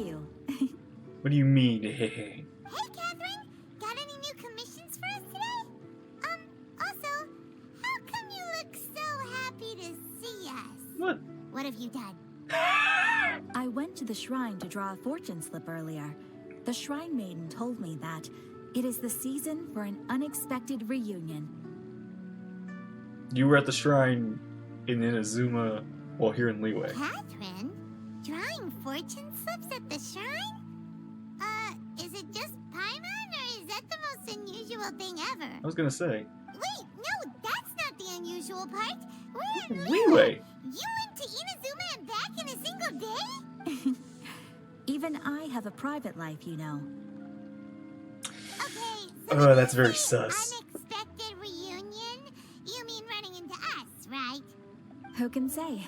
you. What do you mean? Hey, Catherine. Got any new commissions for us today? Also, how come you look so happy to see us? What? What have you done? I went to the shrine to draw a fortune slip earlier. The shrine maiden told me that it is the season for an unexpected reunion. You were at the shrine in Inazuma while here in Liyue. Catherine? Drawing fortune slips at the shrine? Is it just Paimon, or is that the most unusual thing ever? I was gonna say. Wait, no, that's not the unusual part. We're in Liyue. Liyue. You went to Inazuma and back in a single day? Even I have a private life, you know. Okay, so Oh, that's when very you say sus. unexpected reunion, you mean running into us, right? Who can say?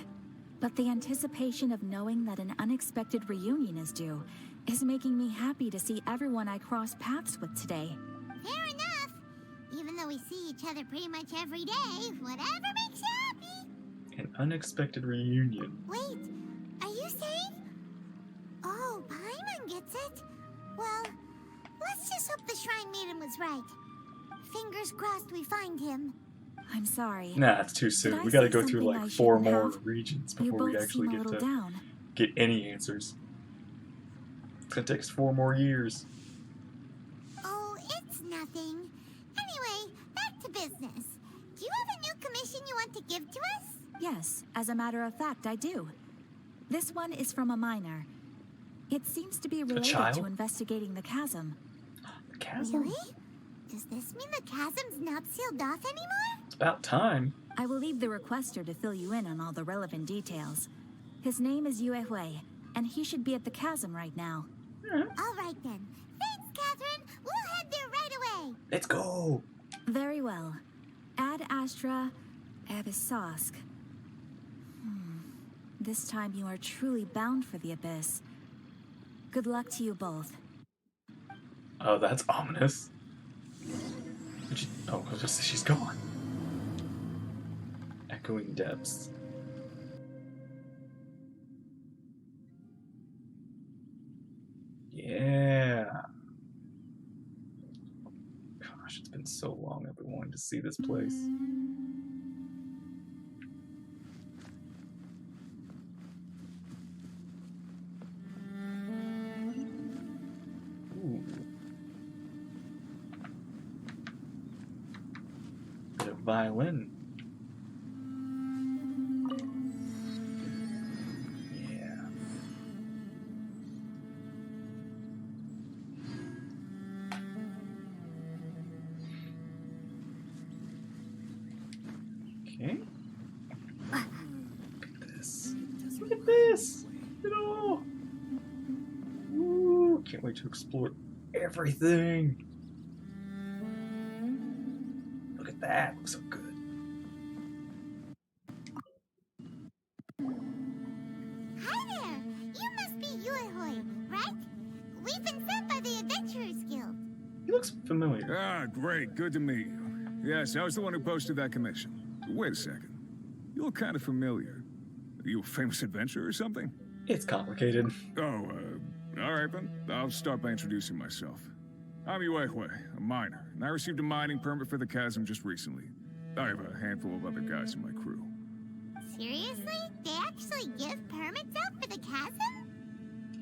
But the anticipation of knowing that an unexpected reunion is due is making me happy to see everyone I cross paths with today. Fair enough. Even though we see each other pretty much every day, whatever makes you happy. An unexpected reunion. Wait, are you saying? Oh, Paimon gets it. Well, let's just hope the Shrine Maiden was right. Fingers crossed we find him. I'm sorry. Nah, it's too Did soon. I We gotta say go through something I like 4 shouldn't more have? regions You before we both actually seem a get little to down. get any answers. It's gonna take us 4 more years. Oh, it's nothing. Anyway, back to business. Do you have a new commission you want to give to us? Yes, as a matter of fact, I do. This one is from a miner. It seems to be related child? to investigating the chasm. The chasm? Really? Does this mean the chasm's not sealed off anymore? It's about time. I will leave the requester to fill you in on all the relevant details. His name is Liyue, and he should be at the chasm right now. All right then. Thanks, Catherine. We'll head there right away. Let's go. Very well. Ad Astra Abyssosk. This time you are truly bound for the abyss. Good luck to you both. Oh, that's ominous. Oh, I was just she's gone. Echoing depths. Yeah. Gosh, it's been so long I've been wanting to see this place. Ooh. Bit of violin. Yeah. Okay. Look at this. Look at this. Look at it all. Ooh, can't wait to explore everything. Look at that. Looks so good. Hi there. You must be Liyue, right? We've been sent by the Adventurers Guild. He looks familiar. Ah, great. Good to meet you. Yes, I was the one who posted that commission. Wait a second. You look kind of familiar. Are you a famous adventurer or something? It's complicated. Oh, all right then. I'll start by introducing myself. I'm Liyue, a miner, and I received a mining permit for the chasm just recently. I have a handful of other guys in my crew. Seriously? They actually give permits out for the chasm?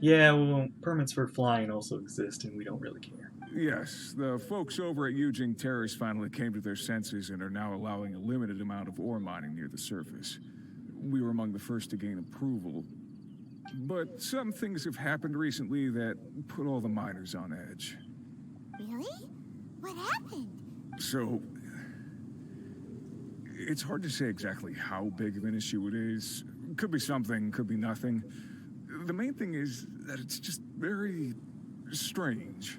Yeah, well, permits for flying also exist, and we don't really care. Yes, the folks over at Yujing Terrace finally came to their senses and are now allowing a limited amount of ore mining near the surface. We were among the first to gain approval, but some things have happened recently that put all the miners on edge. Really? What happened? So, it's hard to say exactly how big of an issue it is. Could be something, could be nothing. The main thing is that it's just very strange.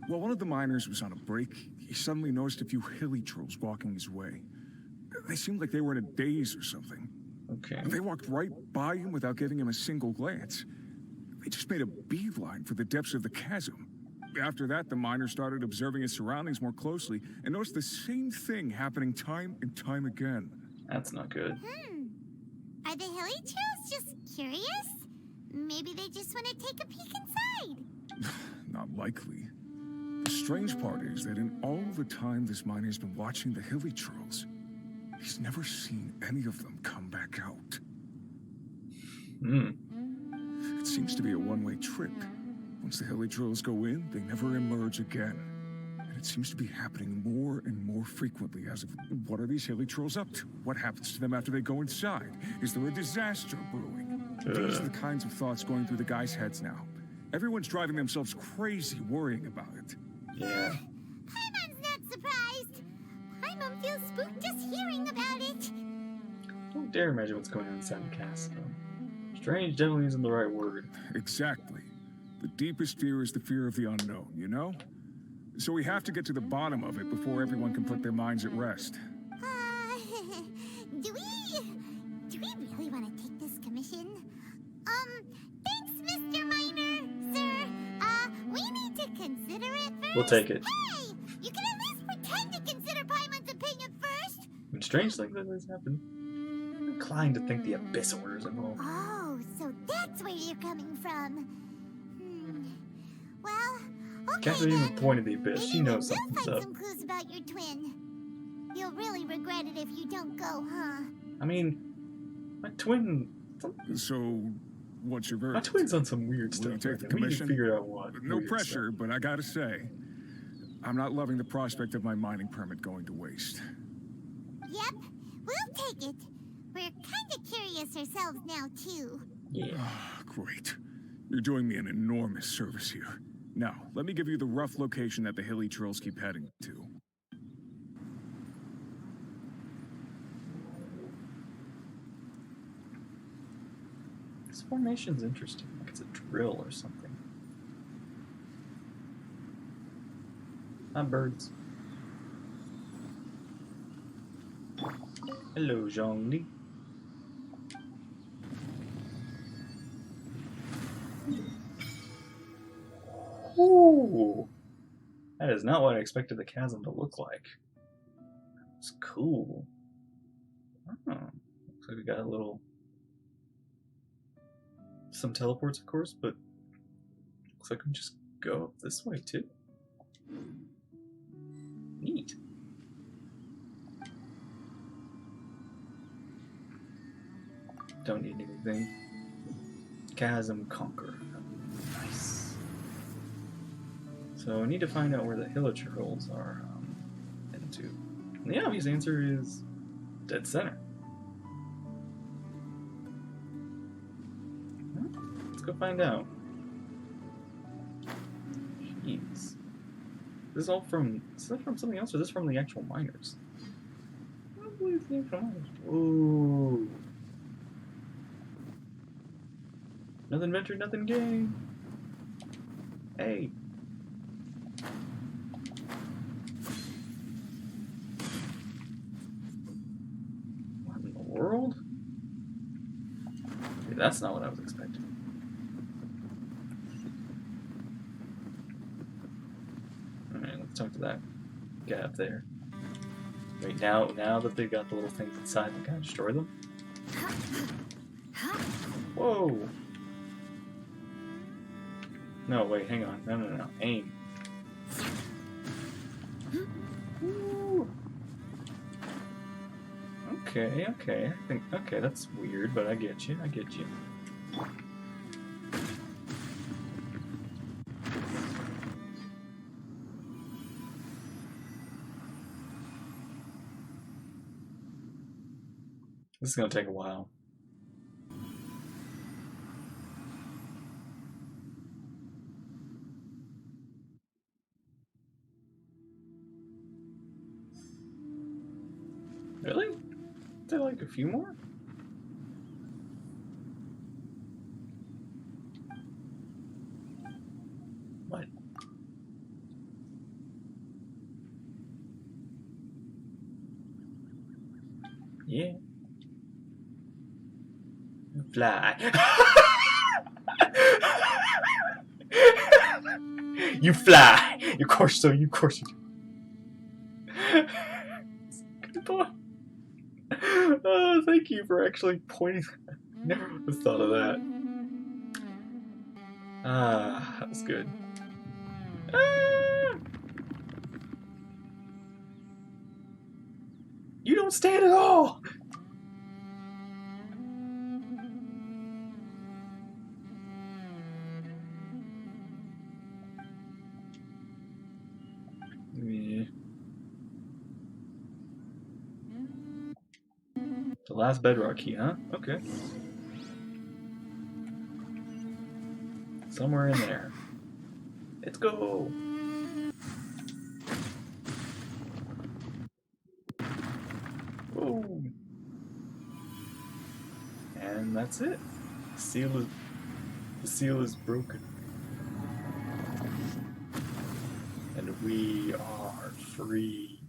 While one of the miners was on a break, he suddenly noticed a few hilly trolls walking his way. They seemed like they were in a daze or something. Okay. They walked right by him without giving him a single glance. They just made a beeline for the depths of the chasm. After that, the miner started observing his surroundings more closely and noticed the same thing happening time and time again. That's not good. Are the hilly trolls just curious? Maybe they just want to take a peek inside. Not likely. The strange part is that in all the time this miner's been watching the hilly trolls, he's never seen any of them come back out. It seems to be a one-way trip. Once the hilly trolls go in, they never emerge again. And it seems to be happening more and more frequently as of, what are these hilly trolls up to? What happens to them after they go inside? Is there a disaster brewing? These are the kinds of thoughts going through the guys' heads now. Everyone's driving themselves crazy worrying about it. Yeah. Paimon's not surprised. Paimon feels spooked just hearing about it. Don't dare imagine what's going on inside the castle. Strange definitely isn't the right word. Exactly. The deepest fear is the fear of the unknown, you know? So we have to get to the bottom of it before everyone can put their minds at rest. Do we really want to take this commission? Thanks, Mr. Miner, sir. We need to consider it first. We'll take it. Hey, you can at least pretend to consider Paimon's opinion first. When strange things like this happen, I'm inclined to think the Abyss Order's involved. Oh, so that's where you're coming from. Well, okay Catherine even then. pointed the Abyss. Maybe She knows we'll something's find up. some clues about your twin. You'll really regret it if you don't go, huh? I mean, my twin... So, what's your My verdict? twin's on some weird Will stuff. you take right the now. We need to commission? figure out what. No weird pressure, stuff. but I gotta say, I'm not loving the prospect of my mining permit going to waste. Yep, we'll take it. We're kind of curious ourselves now, too. Yeah. Great. You're doing me an enormous service here. Now, let me give you the rough location that the hilly trolls keep heading to. This formation's interesting. Like it's a drill or something. Not birds. Hello, Zhongli. Ooh! That is not what I expected the chasm to look like. It's cool. Oh, looks like we got a little... some teleports, of course, but looks like we can just go up this way, too. Neat. Don't need anything. Chasm Conquer. Nice. So I need to find out where the Hillicher rolls are into. And the obvious answer is dead center. Let's go find out. Jeez. This is all from... Is this from something else or is this from the actual miners? I don't believe it's the actual miners. Ooh. Nothing ventured, nothing gained. Hey. What in the world? Okay, that's not what I was expecting. Alright, let's talk to that guy up there. Wait, now that they've got the little things inside, they kind of destroy them? Whoa! No, wait, hang on. No. Aim. Ooh. Okay. I think, okay, that's weird, but I get you. This is gonna take a while. Really? Is there like a few more? What? Yeah. Fly. You fly. Of course so. Of course you do. Good boy. Oh, thank you for actually pointing. Never would have thought of that. Ah, that was good. Ah! You don't stand at all! Yeah. The last bedrock key, huh? Okay. Somewhere in there. Let's go! Oh. And that's it. The seal is broken. And we are free.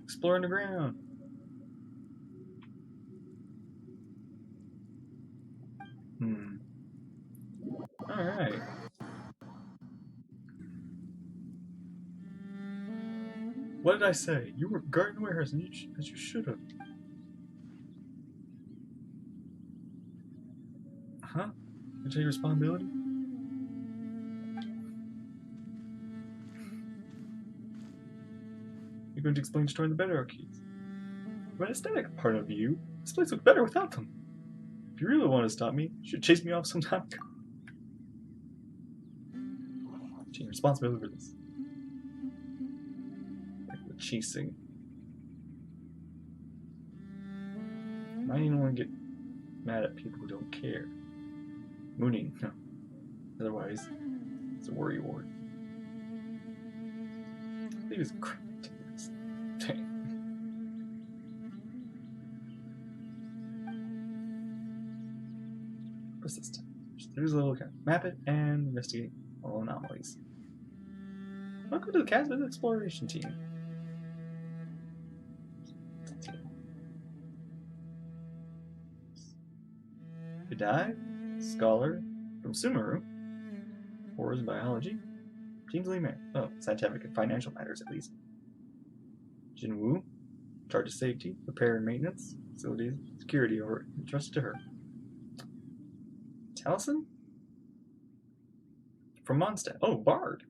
Explore underground. Alright. What did I say? You were guarding the warehouse as you should have. Huh? You take responsibility? You're going to explain destroying the bedrock keys. From an aesthetic part of you, this place looks better without them. If you really want to stop me, you should chase me off sometime. Take responsibility for this. Like the chasing. Might even want to get mad at people who don't care. Mooning, no. Otherwise, it's a worry ward. I think it's crap. Dang. Persistent. There's a little account. Map it and investigate all anomalies. Welcome to the Chasm Exploration Team. Hidai, Scholar from Sumeru, Horrors in Biology, Kingsley Man. Oh, scientific and financial matters at least. Jinwoo, in charge of safety, repair and maintenance, facilities, security over entrusted to her. Taliesin? From Mondstadt. Oh, Bard.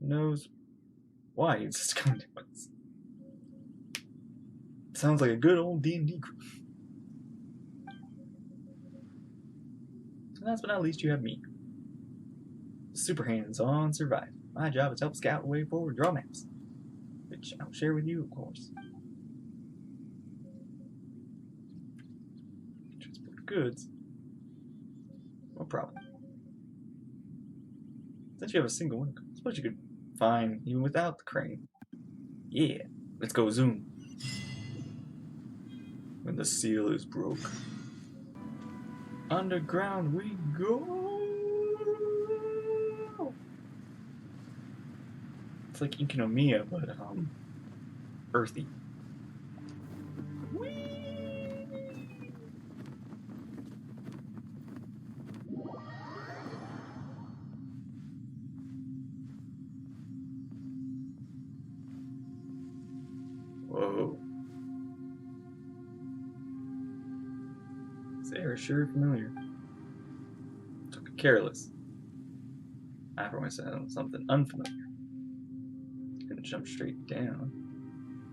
Who knows why he's just coming to us. Sounds like a good old D&D group. And last but not least, you have me. Super hands-on survive. My job is to help scout the way forward, draw maps, which I'll share with you, of course. Transport goods. No problem. Since you have a single one, I suppose you could find even without the crane. Yeah, let's go zoom. When the seal is broke. Underground we go! It's like Ikinomiya, but earthy. Whee! Whoa. This air is sure familiar. Took it careless. I for myself something unfamiliar. Gonna jump straight down.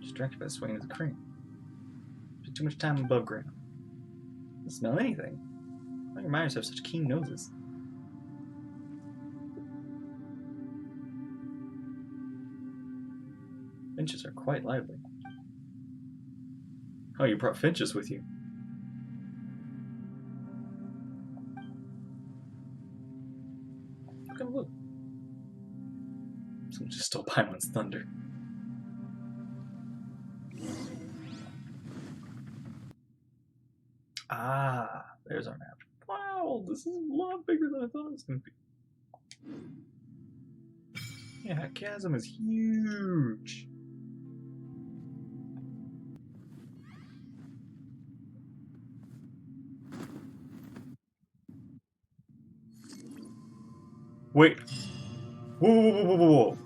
Distracted by the swaying of the crane. Spent too much time above ground. Didn't smell anything. Why do your miners have such keen noses? Finches are quite lively. Oh, you brought finches with you. Look. Someone just stole Paimon's thunder. Ah, there's our map. Wow, this is a lot bigger than I thought it was going to be. Yeah, Chasm is huge. Wait. Whoa, whoa, whoa, whoa, whoa, whoa.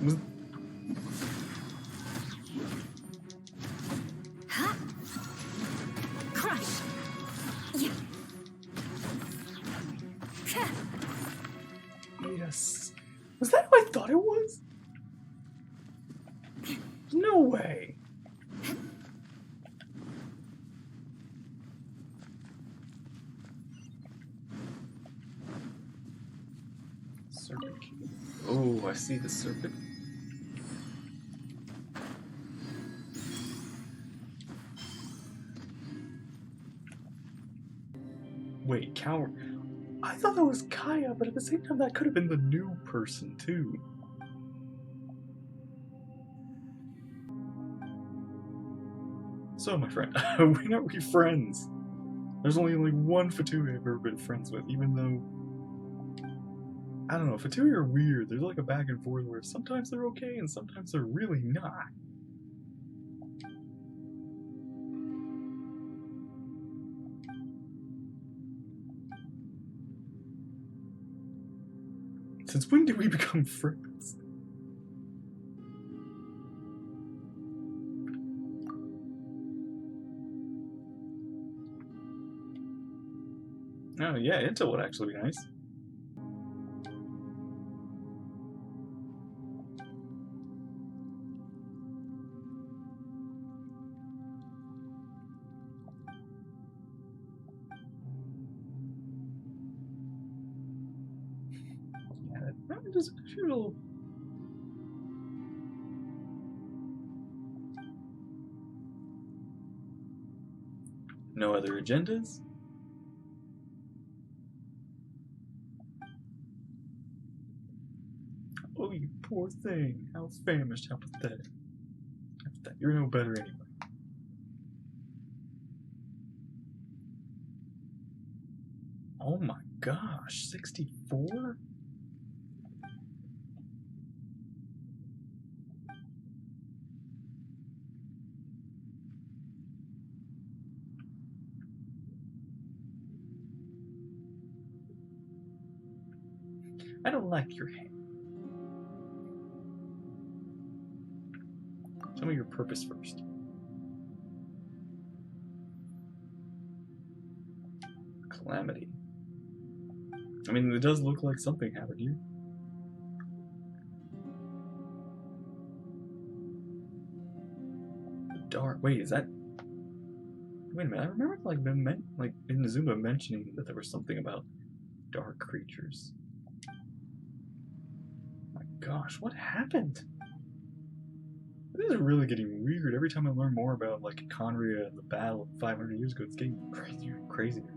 Was... Huh? Crush. Yeah. Yes. Was that what I thought it was? No way. Serpent key. Oh, I see the serpent. Wait, coward. I thought that was Kaya, but at the same time, that could have been the new person, too. So, my friend, when are we friends? There's only one Fatui I've ever been friends with, even though... I don't know, Fatui are weird. There's like a back and forth where sometimes they're okay and sometimes they're really not. Since when did we become friends? Oh yeah, Intel would actually be nice. Yeah, that just feel. No other agendas? Oh, you poor thing. How famished, how pathetic. You're no better anyway. Oh my gosh, 64? I don't like your hand. Tell me your purpose first. Calamity. I mean, it does look like something happened here. Dark. Wait, is that? Wait a minute. I remember like Inazuma mentioning that there was something about dark creatures. My gosh, what happened? This is really getting weird. Every time I learn more about like khaenri'ah and the battle 500 years ago, it's getting crazier and crazier.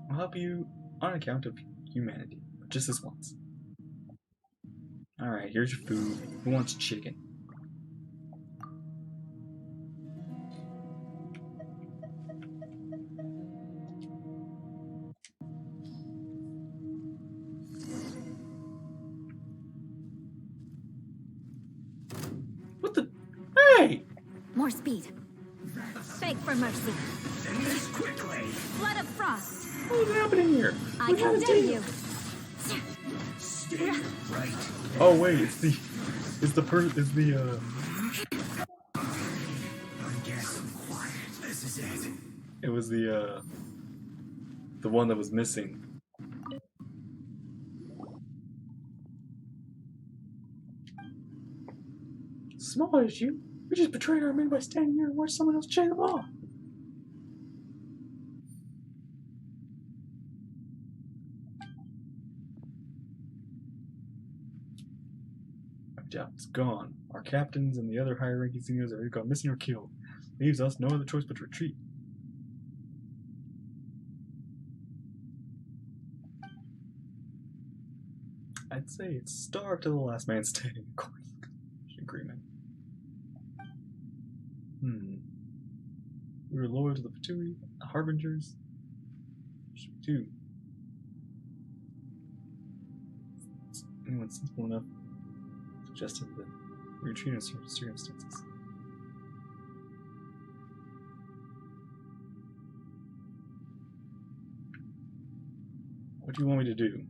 I'll help you on account of humanity, but just this once. Alright, here's your food. Who wants chicken? What the? Hey! More speed. Beg for mercy. Quickly. Blood of frost. What's happening here? I condemn you. Stay right. Oh wait, it's the This is it. it was the one that was missing. Small issue. We just betrayed our men by standing here and watched someone else chain them off. Our job's gone. Our captains and the other higher-ranking seniors have either gone missing or killed. Leaves us no other choice but to retreat. I'd say it's starved to the last man standing, according to the agreement. We were loyal to the Fatui, the Harbingers. What should we do? Anyone sensible enough suggested that we retreat in certain circumstances. What do you want me to do?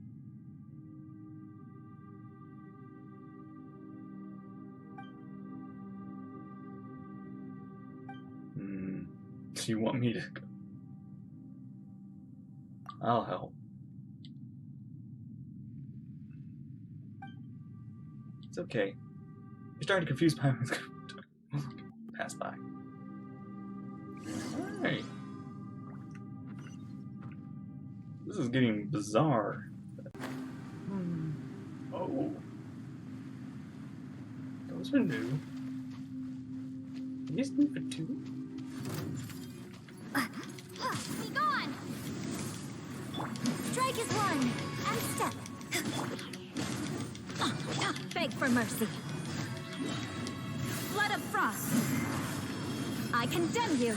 do you want me to? I'll help. It's okay. You're starting to confuse my pass by. Alright. This is getting bizarre. Oh. Those are new. These new for 2? Be gone! Strike is one, and step. Beg for mercy. Flood of frost. I condemn you.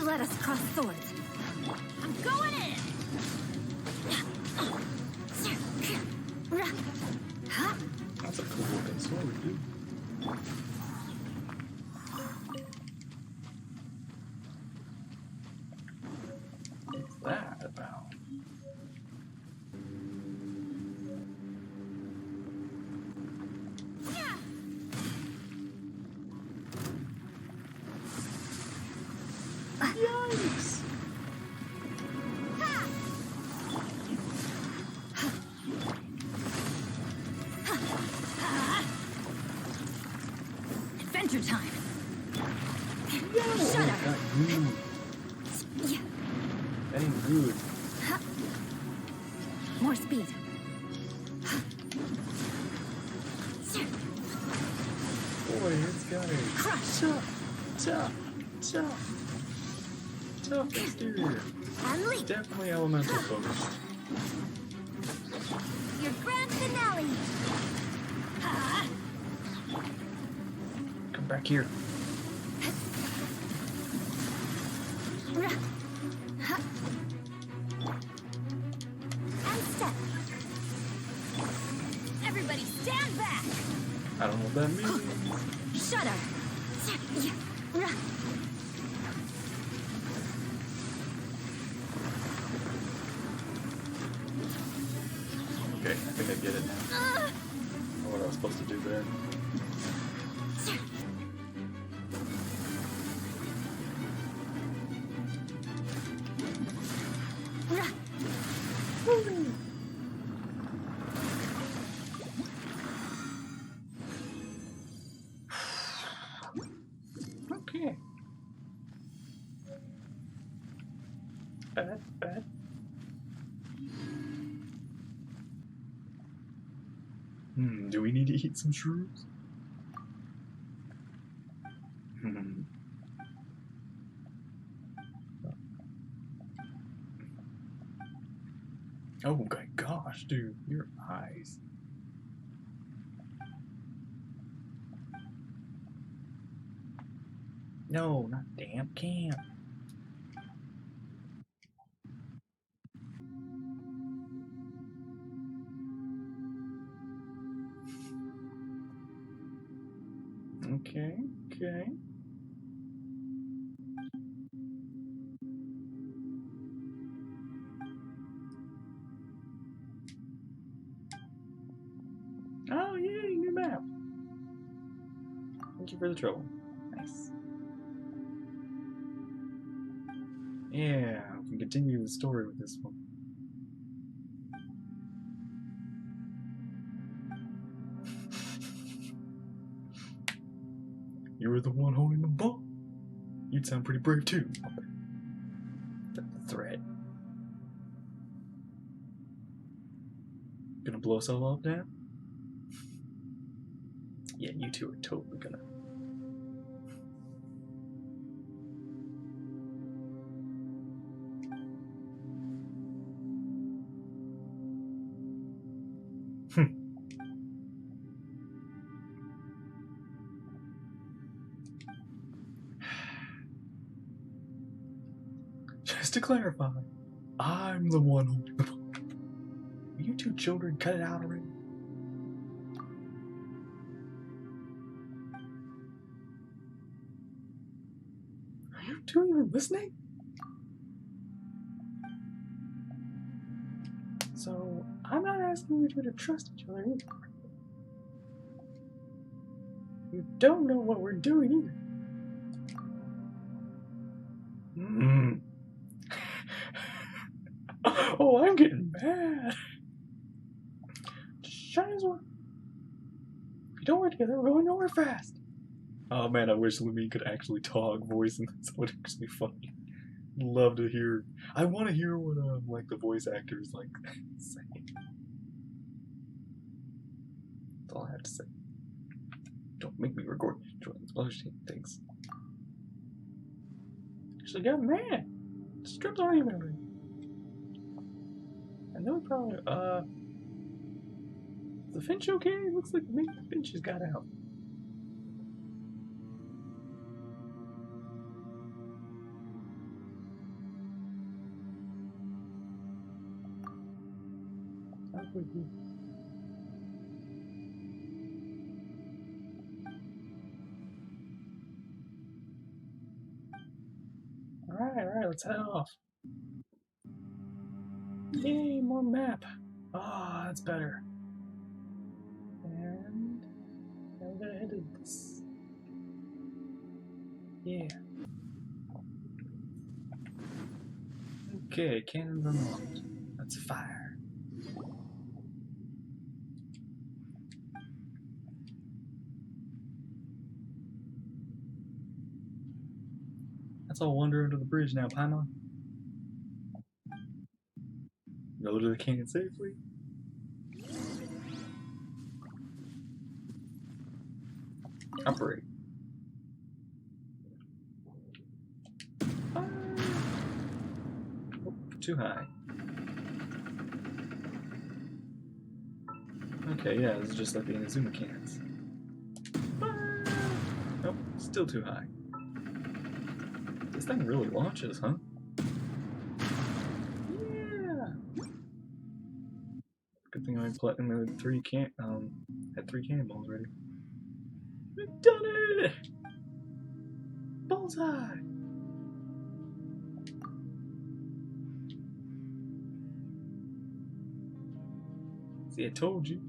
Let us cross swords. I'm going in! That's a cool looking sword, dude. What's that about? Yikes! Adventure time. Oh, Shut up. that good. That ain't good. More speed. Boy, it's got a Crush. tough exterior. And leap. Definitely elemental focused. Your grand finale. Come back here. And step. Everybody stand back. I don't know what that means. Shut up. Okay, I think I get it now. I don't know what I was supposed to do there. Okay. Bad. Do we need to eat some shrooms? Oh my gosh, dude, your eyes. No, not damn camp. Okay. Oh, yay, new map. Thank you for the trouble. Nice. Yeah, we can continue the story with this one. You were the one holding the bow. You'd sound pretty brave too. That's the threat. Gonna blow us all up now? Yeah, you two are totally gonna. Just to clarify, I'm the one holding the bow. You two children, cut it out already. Are you two even listening? So, I'm not asking you two to trust each other either. You don't know what we're doing either. Oh, I'm getting mad. Shazam. If we don't work together, we're going nowhere fast. Oh man, I wish Lumine could actually talk voice, and that would actually be funny. Love to hear. I want to hear what like the voice actors like say. That's all I have to say. Don't make me record. Join the splash team. Thanks. Actually got mad. Strips aren't even ready. I know probably is the Finch okay? It looks like maybe the Finch has got out. Alright, let's head off. Yay, more map. Ah, that's better. And now we're gonna head to this. Yeah. Okay, cannons unlocked. Let's fire. Let's all wander under the bridge now, Paimon. Go to the canyon safely. Operate. Oh, too high. Okay, yeah, this is just like the Inazuma cannons. Nope, still too high. This thing really launches, huh? Yeah. Good thing I platinum had three cannonballs ready. We've done it! Bullseye! See, I told you.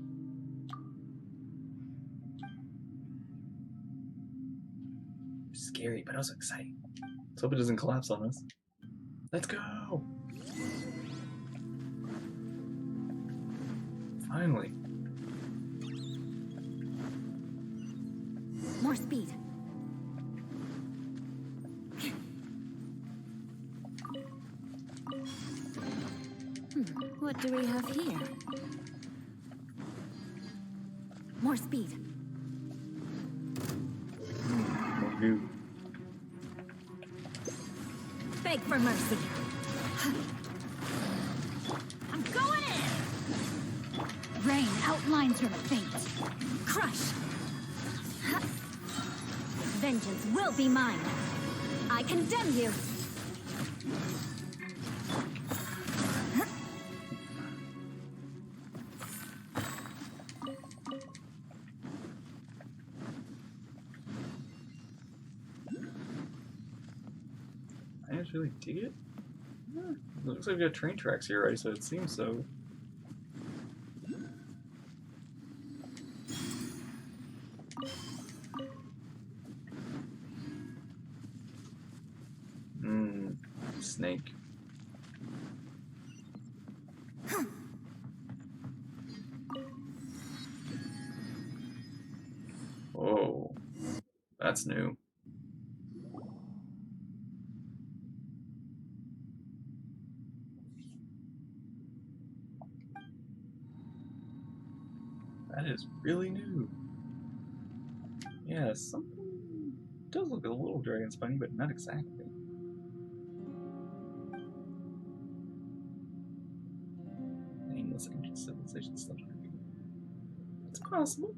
Scary, but also exciting. Let's hope it doesn't collapse on us. Let's go! Finally. More speed. What do we have here? More speed. More goo. Beg for mercy. I'm going in! Rain outlines your fate. Crush! Vengeance will be mine. I condemn you. I just really dig it. Yeah. It looks like we got train tracks here, right? So it seems so. Snake. Whoa. That's new. That is really new. Yeah, something does look a little dragon spiny, but not exactly. Nameless ancient civilization stuff. It's possible.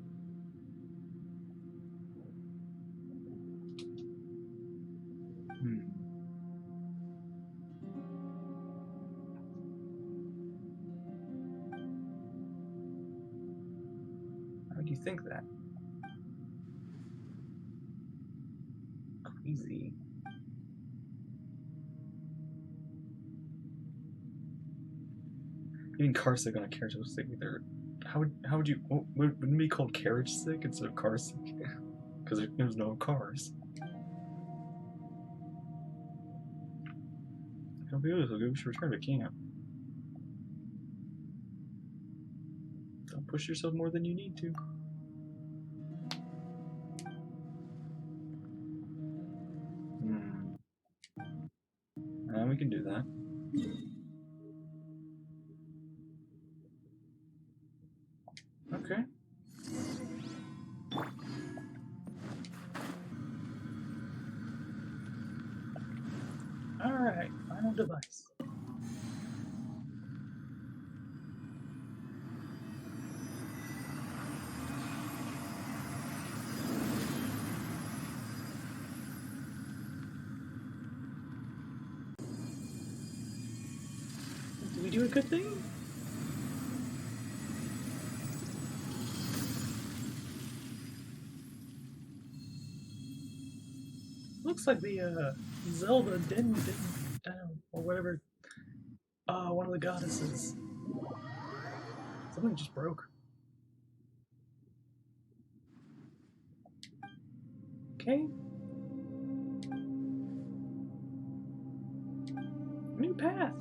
How do you think that? Crazy. Even car sick on a carriage sick either. How would you wouldn't it be called carriage sick instead of car sick? because there's no cars. It'll be good. We should return to camp. Don't push yourself more than you need to. And we can do that. Okay. Alright, final device. Did we do a good thing? Looks like the Zelda didn't down, or whatever. One of the goddesses. Something just broke. Okay. New path.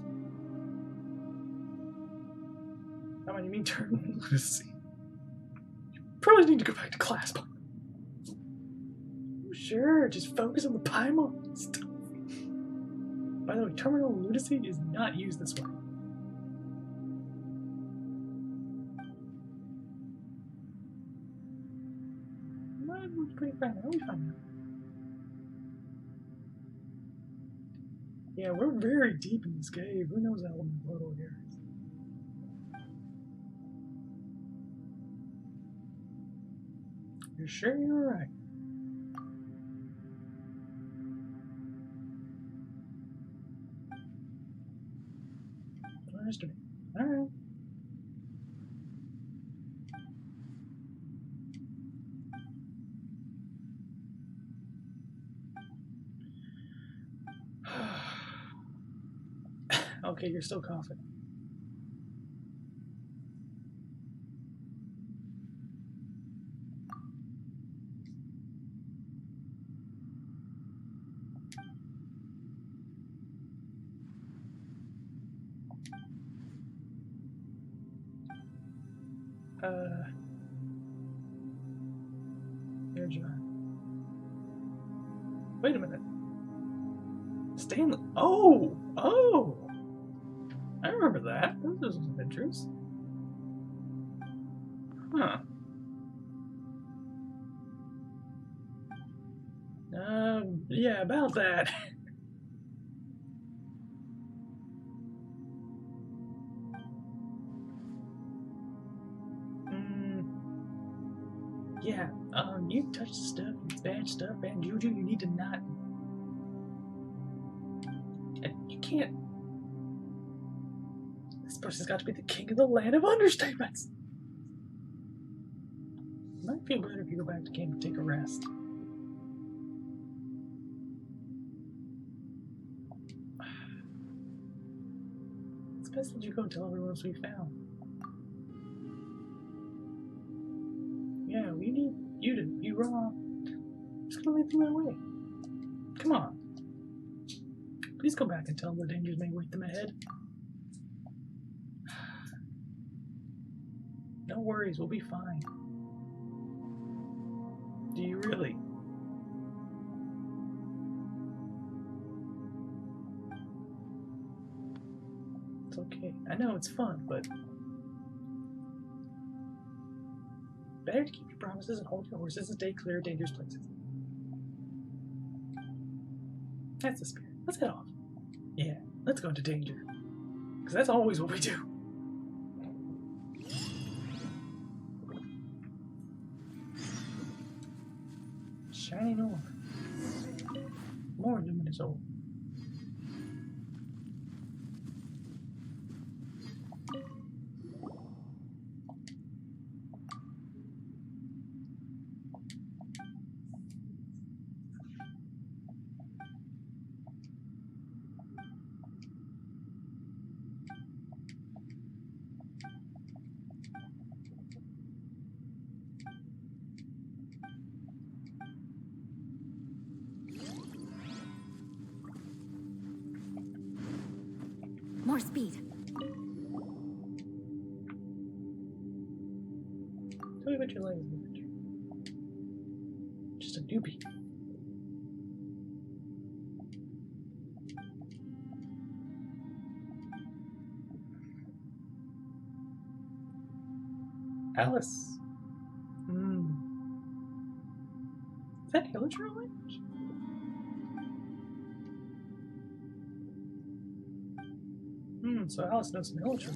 How many mean turn? Let's see. You probably need to go back to class. Sure, just focus on the Paimon stuff. By the way, terminal lunacy is not used this way. We're pretty fine. I'll be fine now. Yeah, we're very deep in this cave. Who knows how long the portal here is? You're sure you're right? Understood. Alright. Okay, you're still coughing. Here, John. Wait a minute. Stanley. Oh! Oh! I remember that. Those are some adventures. Huh. Yeah, about that. Yeah, you touch stuff, it's bad stuff, bad juju, you need to not. And you can't. This person's got to be the king of the land of understatements. It might feel better if you go back to camp and take a rest. It's best that you go and tell everyone else we found. Yeah, we need you to be wrong. I'm just gonna lead them away. Come on. Please go back and tell them the dangers may wait them ahead. No worries, we'll be fine. Do you really? It's okay. I know it's fun, but better to keep your promises and hold your horses and stay clear of dangerous places. That's the spirit. Let's head off. Yeah, let's go into danger. Because that's always what we do. Shining orb. More luminous orb. More speed. Tell me about your legs. Just a newbie. Alice. Is that military language? So Alice knows military.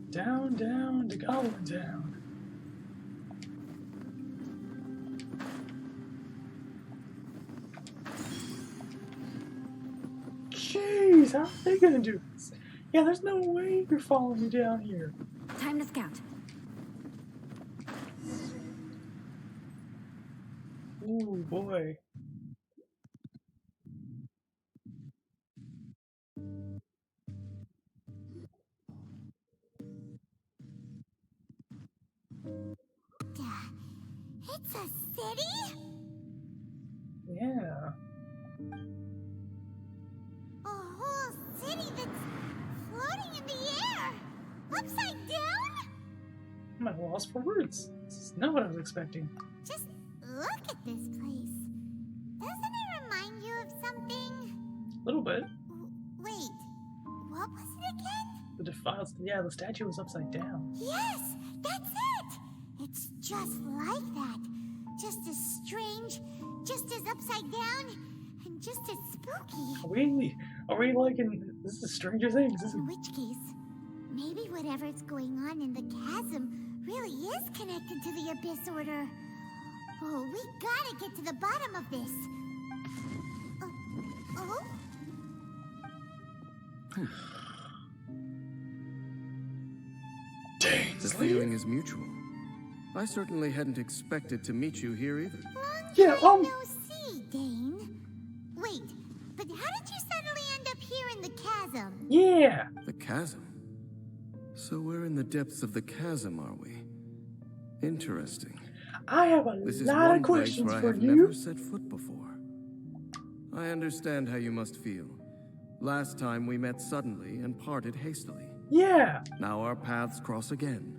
Down, down to Goblin Town. Jeez, how are they gonna do this? Yeah, there's no way you're following me down here. Time to scout. Ooh, boy. It's a city? Yeah. A whole city that's floating in the air! Upside down? I'm at a loss for words. This is not what I was expecting. Just look at this place. Doesn't it remind you of something? A little bit. Wait, what was it again? The defiles. Yeah, the statue was upside down. Yes, that's it! It's just like that. Just as strange, just as upside down, and just as spooky. Are we like in this is Stranger Things? In which case, maybe whatever's going on in the chasm really is connected to the Abyss Order. Oh, we gotta get to the bottom of this. Oh? Dang, The feeling is mutual. I certainly hadn't expected to meet you here either. Yeah, No see, Dane. Wait, but how did you suddenly end up here in the chasm? yeah. The chasm? So we're in the depths of the chasm, are we? Interesting. I have a This is lot one of place questions where I for have you. never set foot before. I understand how you must feel. Last time we met suddenly and parted hastily. Yeah. Now our paths cross again.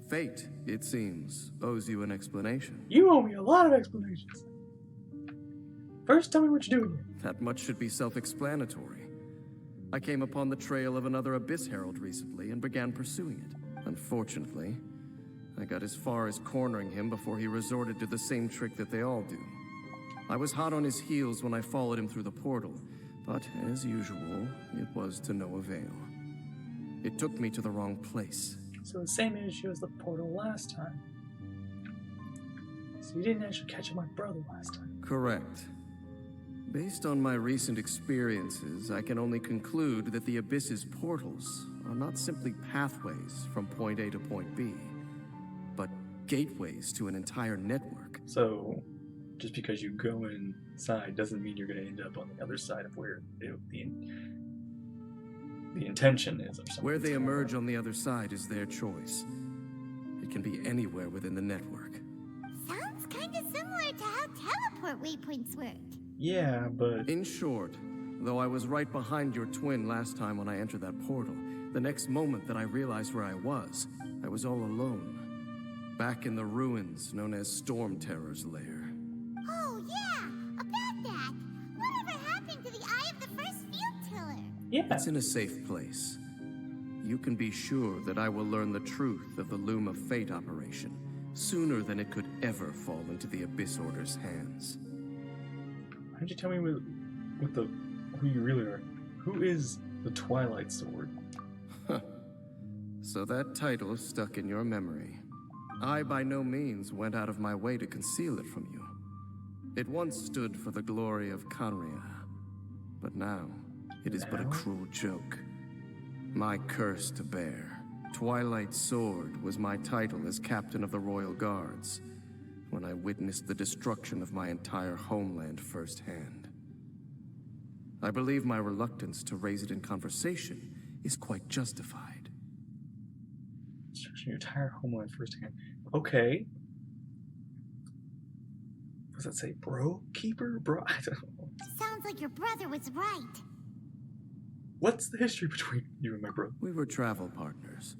Fate, it seems, owes you an explanation. You owe me a lot of explanations. First, tell me what you're doing here. That much should be self-explanatory. I came upon the trail of another Abyss Herald recently and began pursuing it. Unfortunately, I got as far as cornering him before he resorted to the same trick that they all do. I was hot on his heels when I followed him through the portal, but as usual, it was to no avail. It took me to the wrong place. So the same issue as the portal last time. So you didn't actually catch my brother last time. Correct. Based on my recent experiences, I can only conclude that the Abyss's portals are not simply pathways from point A to point B, but gateways to an entire network. So just because you go inside doesn't mean you're going to end up on the other side of where the intention is or something. Where they emerge on the other side is their choice. It can be anywhere within the network. Sounds kind of similar to how teleport waypoints work. Yeah, but In short, though I was right behind your twin last time when I entered that portal, the next moment that I realized where I was all alone. Back in the ruins known as Storm Terror's lair. Oh, yeah, about that. Whatever happened to the Eye of the First Field Tiller? yeah. It's in a safe place. You can be sure that I will learn the truth of the Loom of Fate operation sooner than it could ever fall into the Abyss Order's hands. Why don't you tell me who you really are? Who is the Twilight Sword? So that title stuck in your memory. I by no means went out of my way to conceal it from you. It once stood for the glory of khaenri'ah, but now it is but a cruel joke. My curse to bear. Twilight Sword was my title as captain of the Royal Guards when I witnessed the destruction of my entire homeland firsthand. I believe my reluctance to raise it in conversation is quite justified. Destruction of your entire homeland firsthand. Okay. Does that say bro keeper? Bro, I don't know. Sounds like your brother was right. What's the history between you and my brother? We were travel partners.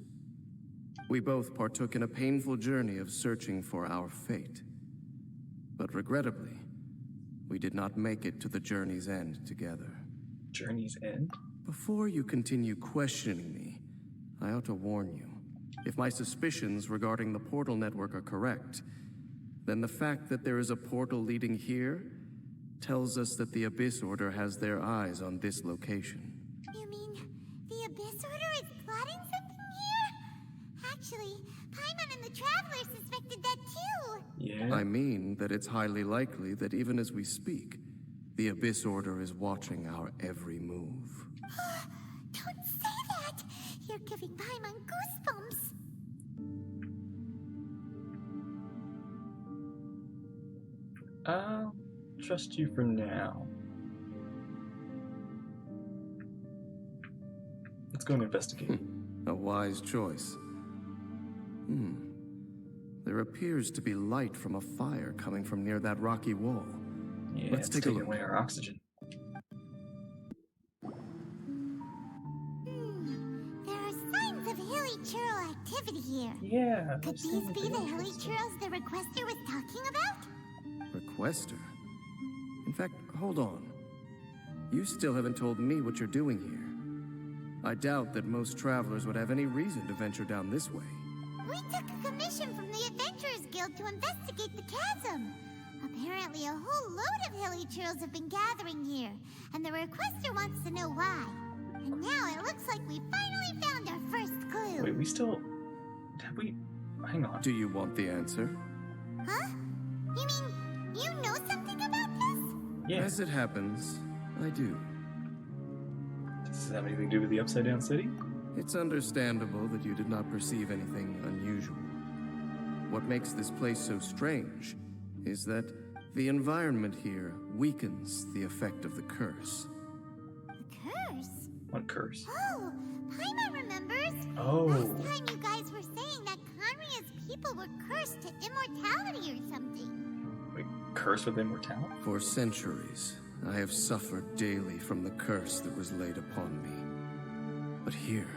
We both partook in a painful journey of searching for our fate. But regrettably, we did not make it to the journey's end together. Journey's end? Before you continue questioning me, I ought to warn you. If my suspicions regarding the portal network are correct, then the fact that there is a portal leading here tells us that the Abyss Order has their eyes on this location. You mean the Abyss Order is plotting something here? Actually, Paimon and the Traveler suspected that too. Yeah. I mean that it's highly likely that even as we speak, the Abyss Order is watching our every move. Don't say that! You're giving Paimon goosebumps. I'll trust you for now. Let's go and investigate. A wise choice. There appears to be light from a fire coming from near that rocky wall. Yeah, Let's it's take a taking look. away our oxygen. There are signs of hilly churl activity here. Yeah. Could these be the hilly churls the requester was talking about? Requester? In fact, hold on. You still haven't told me what you're doing here. I doubt that most travelers would have any reason to venture down this way. We took a commission from the Adventurers Guild to investigate the chasm. Apparently, a whole load of hilly churls have been gathering here, and the requester wants to know why. And now it looks like we finally found our first clue. Wait, we still... Have we... Hang on. Do you want the answer? Huh? You mean you know something about this? Yeah. As it happens, I do. Does this have anything to do with the Upside Down City? It's understandable that you did not perceive anything unusual. What makes this place so strange is that the environment here weakens the effect of the curse. The curse? What curse? Oh, Paimon remembers. Oh. Last time you guys were saying that khaenri'ah's people were cursed to immortality or something. Wait, curse with immortality? For centuries, I have suffered daily from the curse that was laid upon me. But here,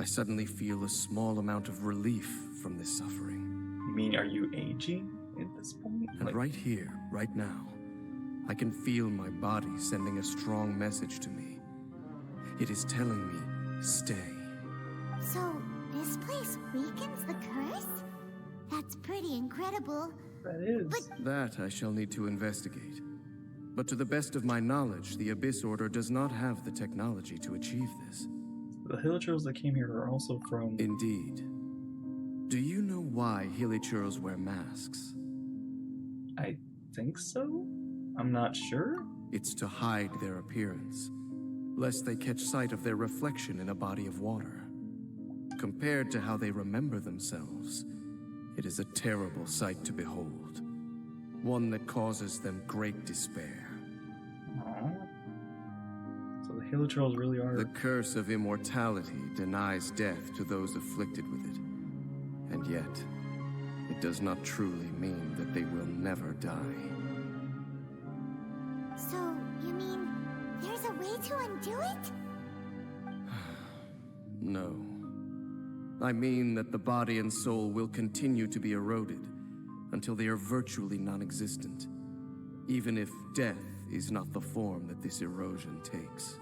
I suddenly feel a small amount of relief from this suffering. You mean, are you aging at this point? And right here, right now, I can feel my body sending a strong message to me. It is telling me, stay. So, this place weakens the curse? That's pretty incredible. That is. But That I shall need to investigate. But to the best of my knowledge, the Abyss Order does not have the technology to achieve this. The Hilichurls that came here are also from... Indeed. Do you know why Hilichurls wear masks? I think so? I'm not sure? It's to hide their appearance, lest they catch sight of their reflection in a body of water. Compared to how they remember themselves, it is a terrible sight to behold. One that causes them great despair. Aww. So the Hilichurls really are... The curse of immortality denies death to those afflicted with it. And yet, it does not truly mean that they will never die. so, you mean there's a way to undo it? No. I mean that the body and soul will continue to be eroded until they are virtually non-existent, even if death is not the form that this erosion takes.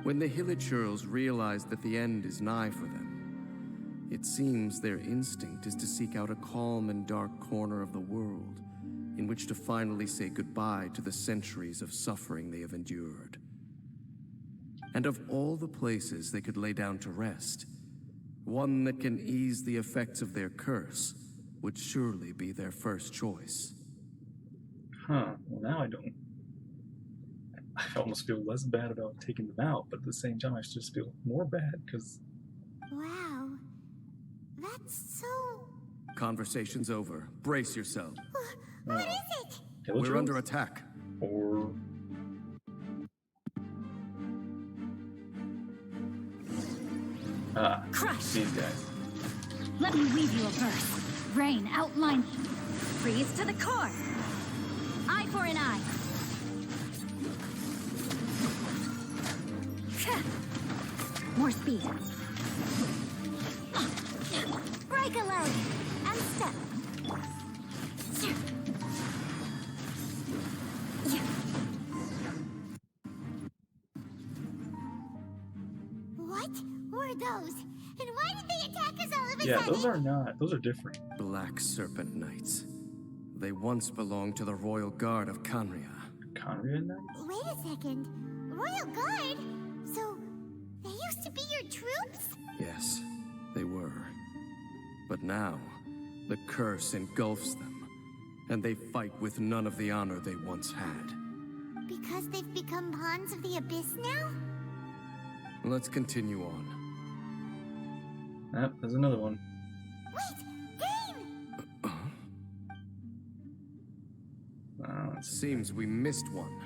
When the Hilichurls realize that the end is nigh for them, it seems their instinct is to seek out a calm and dark corner of the world in which to finally say goodbye to the centuries of suffering they have endured. And of all the places they could lay down to rest, one that can ease the effects of their curse would surely be their first choice. Huh. Well, now I don't... I almost feel less bad about taking them out, but at the same time I just feel more bad, because... Wow. That's so... Conversation's over. Brace yourself. What is it? Hilichurls? We're under attack. Or... Crush! These guys. Let me weave you a verse. Rain outline. Freeze to the core. Eye for an eye. More speed. Break a leg and step. What were those? And why did they attack us all of a Yeah, sudden? those are not. Those are different. Black Serpent Knights. They once belonged to the Royal Guard of Khaenri'ah. Khaenri'ah Knights? Wait a second. Royal Guard? So, they used to be your troops? Yes, they were. But now, the curse engulfs them, and they fight with none of the honor they once had. Because they've become pawns of the Abyss now? Let's continue on. Ah, there's another one. Wait! Rain! Seems we missed one.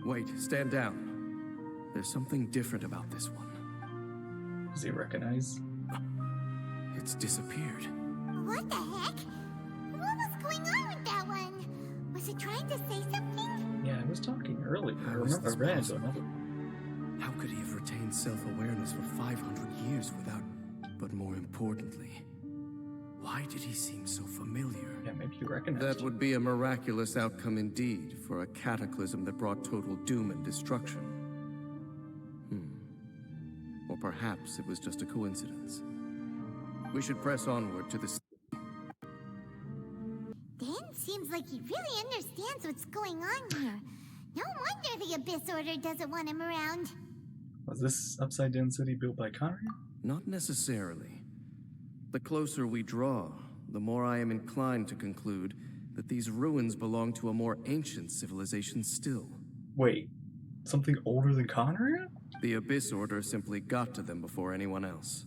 Wait, stand down. There's something different about this one. Does he recognize? It's disappeared. What the heck? What was going on with that one? Was it trying to say something? Yeah, I was talking earlier. I How is remember I this ran into possible? another. How could he have retained self-awareness for 500 years without... But more importantly, why did he seem so familiar? Yeah, maybe you recognize. That would be a miraculous outcome indeed for a cataclysm that brought total doom and destruction. Or perhaps it was just a coincidence. We should press onward to the... Dan seems like he really understands what's going on here. No wonder the Abyss Order doesn't want him around. Was this upside down city built by Khaenri'ah? Not necessarily. The closer we draw, the more I am inclined to conclude that these ruins belong to a more ancient civilization still. Wait, something older than Khaenri'ah? The Abyss Order simply got to them before anyone else.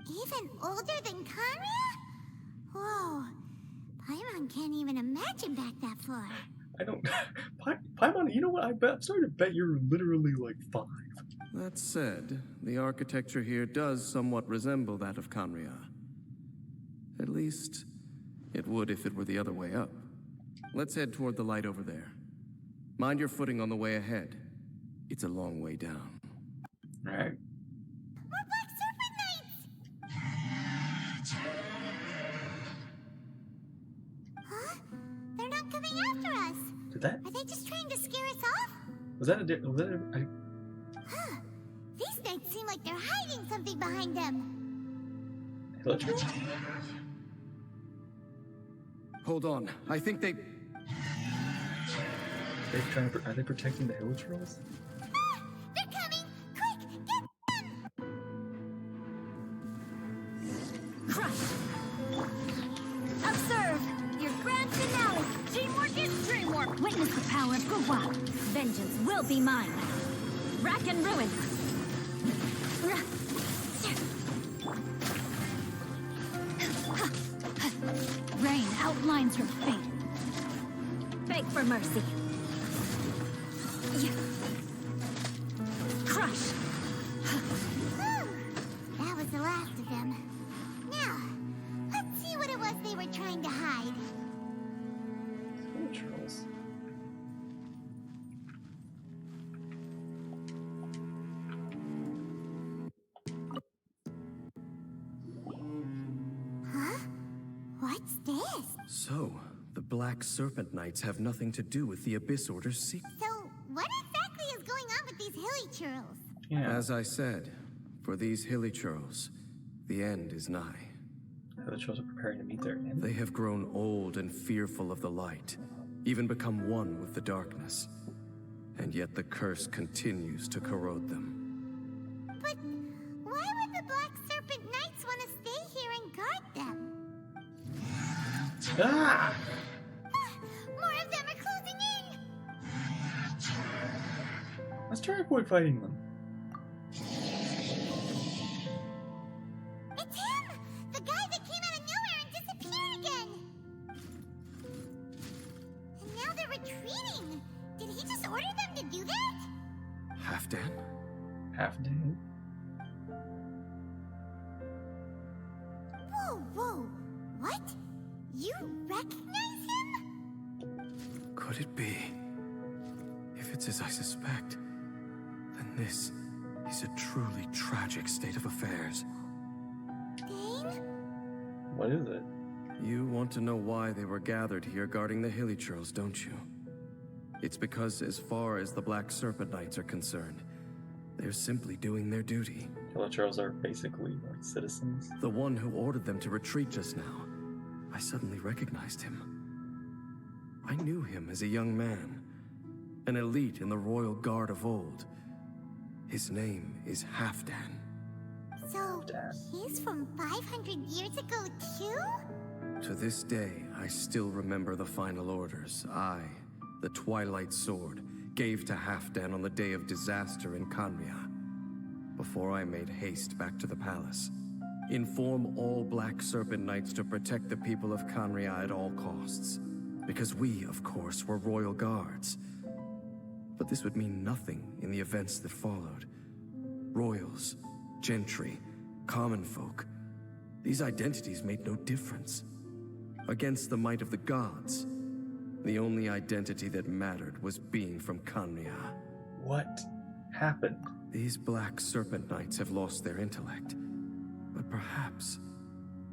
Even older than Khaenri'ah? Whoa. Paimon can't even imagine back that far. I don't. Paimon, you know what? I'm starting to bet you're literally like 5. That said, the architecture here does somewhat resemble that of Khaenri'ah. At least, it would if it were the other way up. Let's head toward the light over there. Mind your footing on the way ahead. It's a long way down. Alright. More Black Serpent Knights! Huh? They're not coming after us. Did that? Are they just trying to scare us off? Was that a? Was that a? Huh. These knights seem like they're hiding something behind them. Hilichurl? Hold on, I think they... Are they protecting the Hilichurls? Ah! They're coming! Quick! Get them! Crush! Observe! Your grand finale! Teamwork is dreamwork! Witness the power of Guwa! Vengeance will be mine! Rack and ruin! Rain outlines her fate. Beg for mercy. Crush! Whew. That was the last of them. Now, let's see what it was they were trying to hide. Hilichurls. Huh? What's this? So, the Black Serpent Knights have nothing to do with the Abyss Order's secret. So, what exactly is going on with these Hilichurls? Yeah. As I said, for these Hilichurls, the end is nigh. Hilichurls are preparing to meet their end. They have grown old and fearful of the light, even become one with the darkness. And yet the curse continues to corrode them. But why would the Black Serpent Knights want to stay here and guard them? Ah! More of them are closing in! Let's try avoid fighting them. It's him! The guy that came out of nowhere and disappeared again! And now they're retreating! Did he just order them to do that? Halfdan? Half day. Whoa! whoa. What? You recognize him? Could it be? If it's as I suspect, then this is a truly tragic state of affairs. Dane? What is it? You want to know why they were gathered here guarding the hilly churls, don't you? It's because as far as the Black Serpent Knights are concerned, they're simply doing their duty. Charles are basically like citizens. The one who ordered them to retreat just now, I suddenly recognized him. I knew him as a young man, an elite in the royal guard of old. His name is Halfdan. So, Dad. he's from 500 years ago too? To this day, I still remember the final orders I, the Twilight Sword, gave to Halfdan on the day of disaster in khaenri'ah, before I made haste back to the palace. Inform all Black Serpent Knights to protect the people of khaenri'ah at all costs, because we, of course, were royal guards. But this would mean nothing in the events that followed. Royals, gentry, common folk, these identities made no difference. Against the might of the gods, the only identity that mattered was being from khaenri'ah. What happened? These Black Serpent Knights have lost their intellect, but perhaps,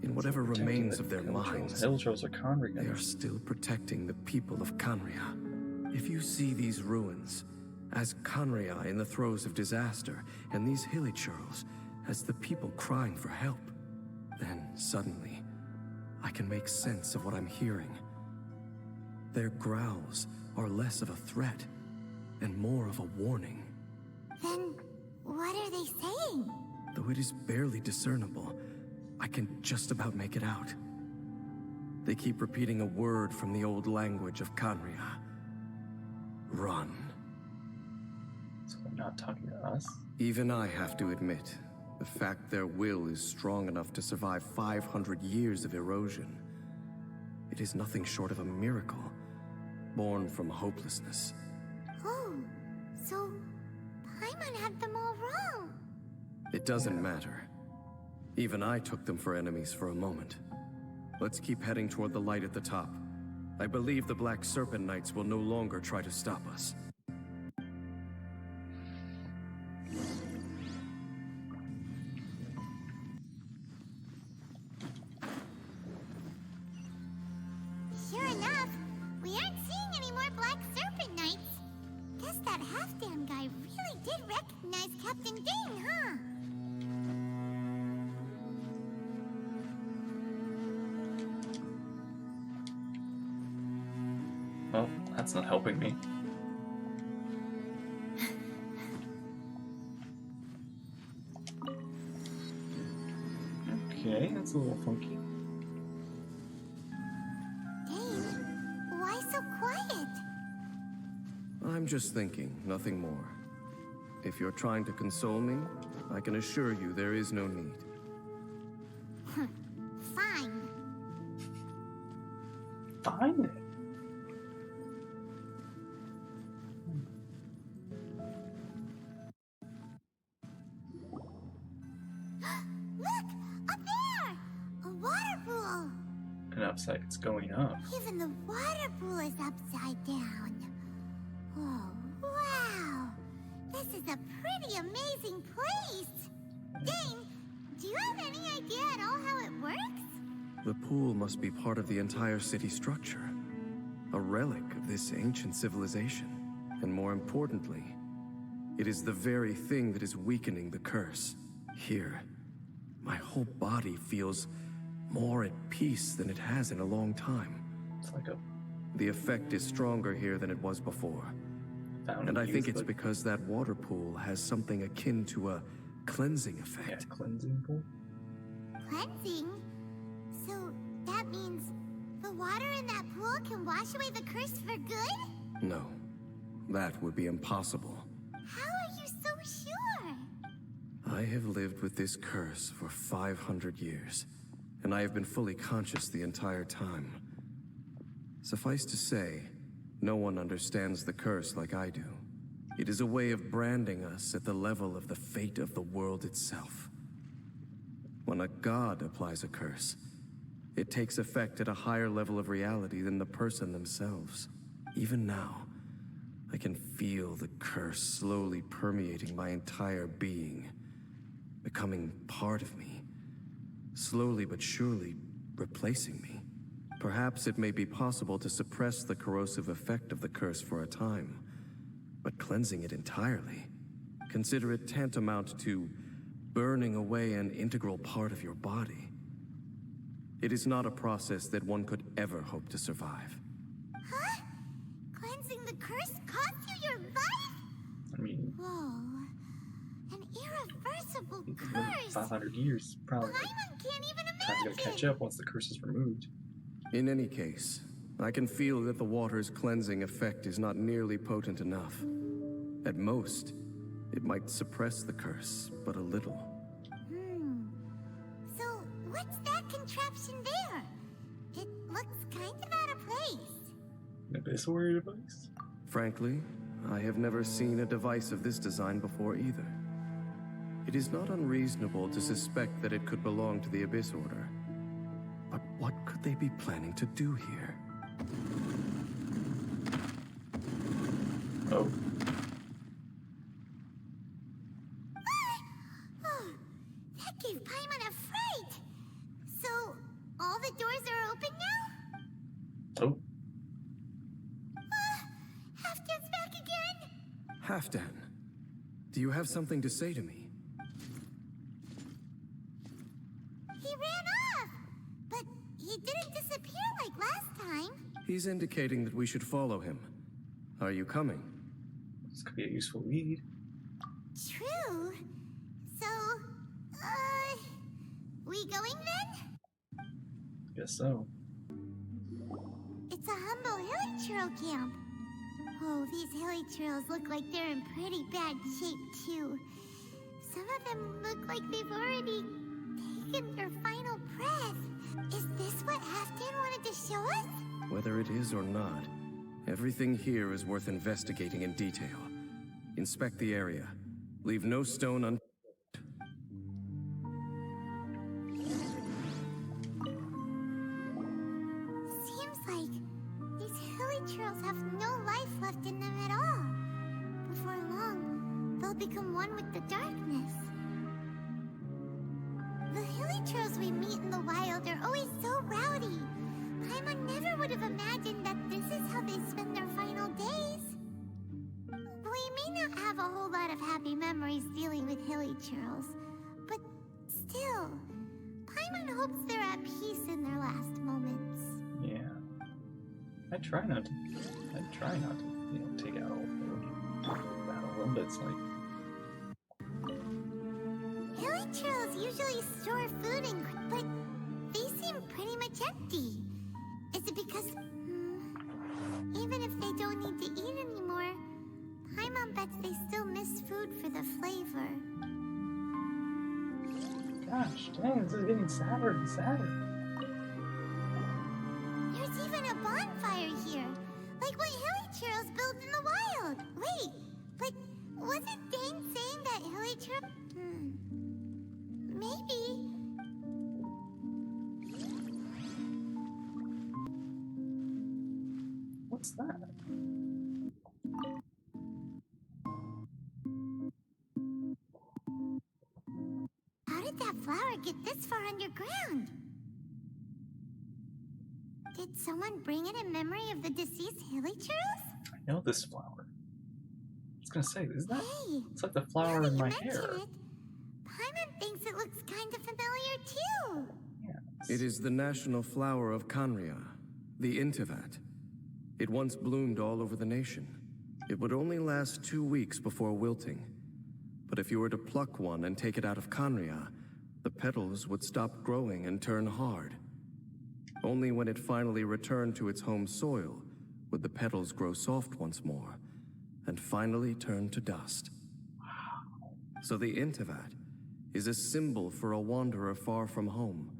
in whatever remains of their minds, Hilltrolls are khaenri'ah. they are still protecting the people of khaenri'ah. If you see these ruins as khaenri'ah in the throes of disaster, and these hilly churls as the people crying for help, then suddenly I can make sense of what I'm hearing. Their growls are less of a threat and more of a warning. Then, what are they saying? Though it is barely discernible, I can just about make it out. They keep repeating a word from the old language of khaenri'ah. Run. So they're not talking to us? Even I have to admit, the fact their will is strong enough to survive 500 years of erosion. It is nothing short of a miracle, born from hopelessness. Oh, so Paimon had them all wrong. It doesn't matter. Even I took them for enemies for a moment. Let's keep heading toward the light at the top. I believe the Black Serpent Knights will no longer try to stop us. Sure enough, we aren't seeing any more Black Serpent Knights. Guess that Halfdan guy really did recognize Captain Dane, huh? Well, that's not helping me. Okay, that's a little funky. Dane, why so quiet? I'm just thinking, nothing more. If you're trying to console me, I can assure you there is no need. Fine. Fine. Look! Up there! A water pool! And upside, it's going up. Even the water pool is upside down. Oh, wow! This is a pretty amazing place! Dane, do you have any idea at all how it works? The pool must be part of the entire city structure. A relic of this ancient civilization. And more importantly, it is the very thing that is weakening the curse. Here, my whole body feels more at peace than it has in a long time. It's like a The effect is stronger here than it was before. fountain. And I think used, it's like, because that water pool has something akin to a cleansing yeah, effect. cleansing pool. Cleansing? So that means the water in that pool can wash away the curse for good? No, that would be impossible. How are you so sure? I have lived with this curse for 500 years, and I have been fully conscious the entire time. Suffice to say, no one understands the curse like I do. It is a way of branding us at the level of the fate of the world itself. When a god applies a curse, It takes effect at a higher level of reality than the person themselves. Even now, I can feel the curse slowly permeating my entire being, becoming part of me, slowly but surely replacing me. Perhaps it may be possible to suppress the corrosive effect of the curse for a time, but cleansing it entirely, consider it tantamount to burning away an integral part of your body. It is not a process that one could ever hope to survive. Huh? Cleansing the curse cost you your life? I mean, Whoa. An irreversible it's been curse. 500 years, probably. Paimon can't even Time to imagine. catch up once the curse is removed. In any case, I can feel that the water's cleansing effect is not nearly potent enough. At most, it might suppress the curse, but a little. So, what's that contraption there? It looks kind of out of place. An abyss warrior device? Frankly, I have never seen a device of this design before either. It is not unreasonable to suspect that it could belong to the Abyss Order. But what could they be planning to do here? Oh. Oh, that gave Paimon a fright. So, all the doors are open now? Oh. Halfdan's back again? Halfdan, do you have something to say to me? He ran off, but he didn't disappear like last time. He's indicating that we should follow him. Are you coming? This could be a useful lead. True. So, we going then? Guess so. It's a humble hilichurl camp. Oh, these hilichurls look like they're in pretty bad shape, too. Some of them look like they've already taken their final breath. Is this what Halfdan wanted to show us? Whether it is or not, everything here is worth investigating in detail. Inspect the area. Leave no stone unturned. Seems like these hilichurls have no life left in them at all. Before long, they'll become one with the darkness. The hilichurls we meet in the wild are always so rowdy. Paimon never would have imagined that this is how they spend their final days. We may not have a whole lot of happy memories dealing with hilichurls, but still, Paimon hopes they're at peace in their last moments. Yeah. I try not to, take out all the battle them, but it's like, Hilichurls usually store food but they seem pretty much empty. Is it because, even if they don't need to eat anymore, Paimon bets they still miss food for the flavor. gosh, dang, this is getting sadder and sadder. There's even a bonfire here, like what hilichurls built in the wild. Wait, but wasn't Dane saying that hilichurl? Maybe. What's that? How did that flower get this far underground? Did someone bring it in memory of the deceased hilichurls? I know this flower. I was gonna say, isn't that? Hey, It's like the now flower that in you my mention hair. it, Paimon thinks it looks kind of familiar too. Yeah. It is the national flower of khaenri'ah, the intivat. It once bloomed all over the nation. It would only last 2 weeks before wilting. But if you were to pluck one and take it out of khaenri'ah, the petals would stop growing and turn hard. Only when it finally returned to its home soil would the petals grow soft once more, and finally turn to dust. So the intivat is a symbol for a wanderer far from home,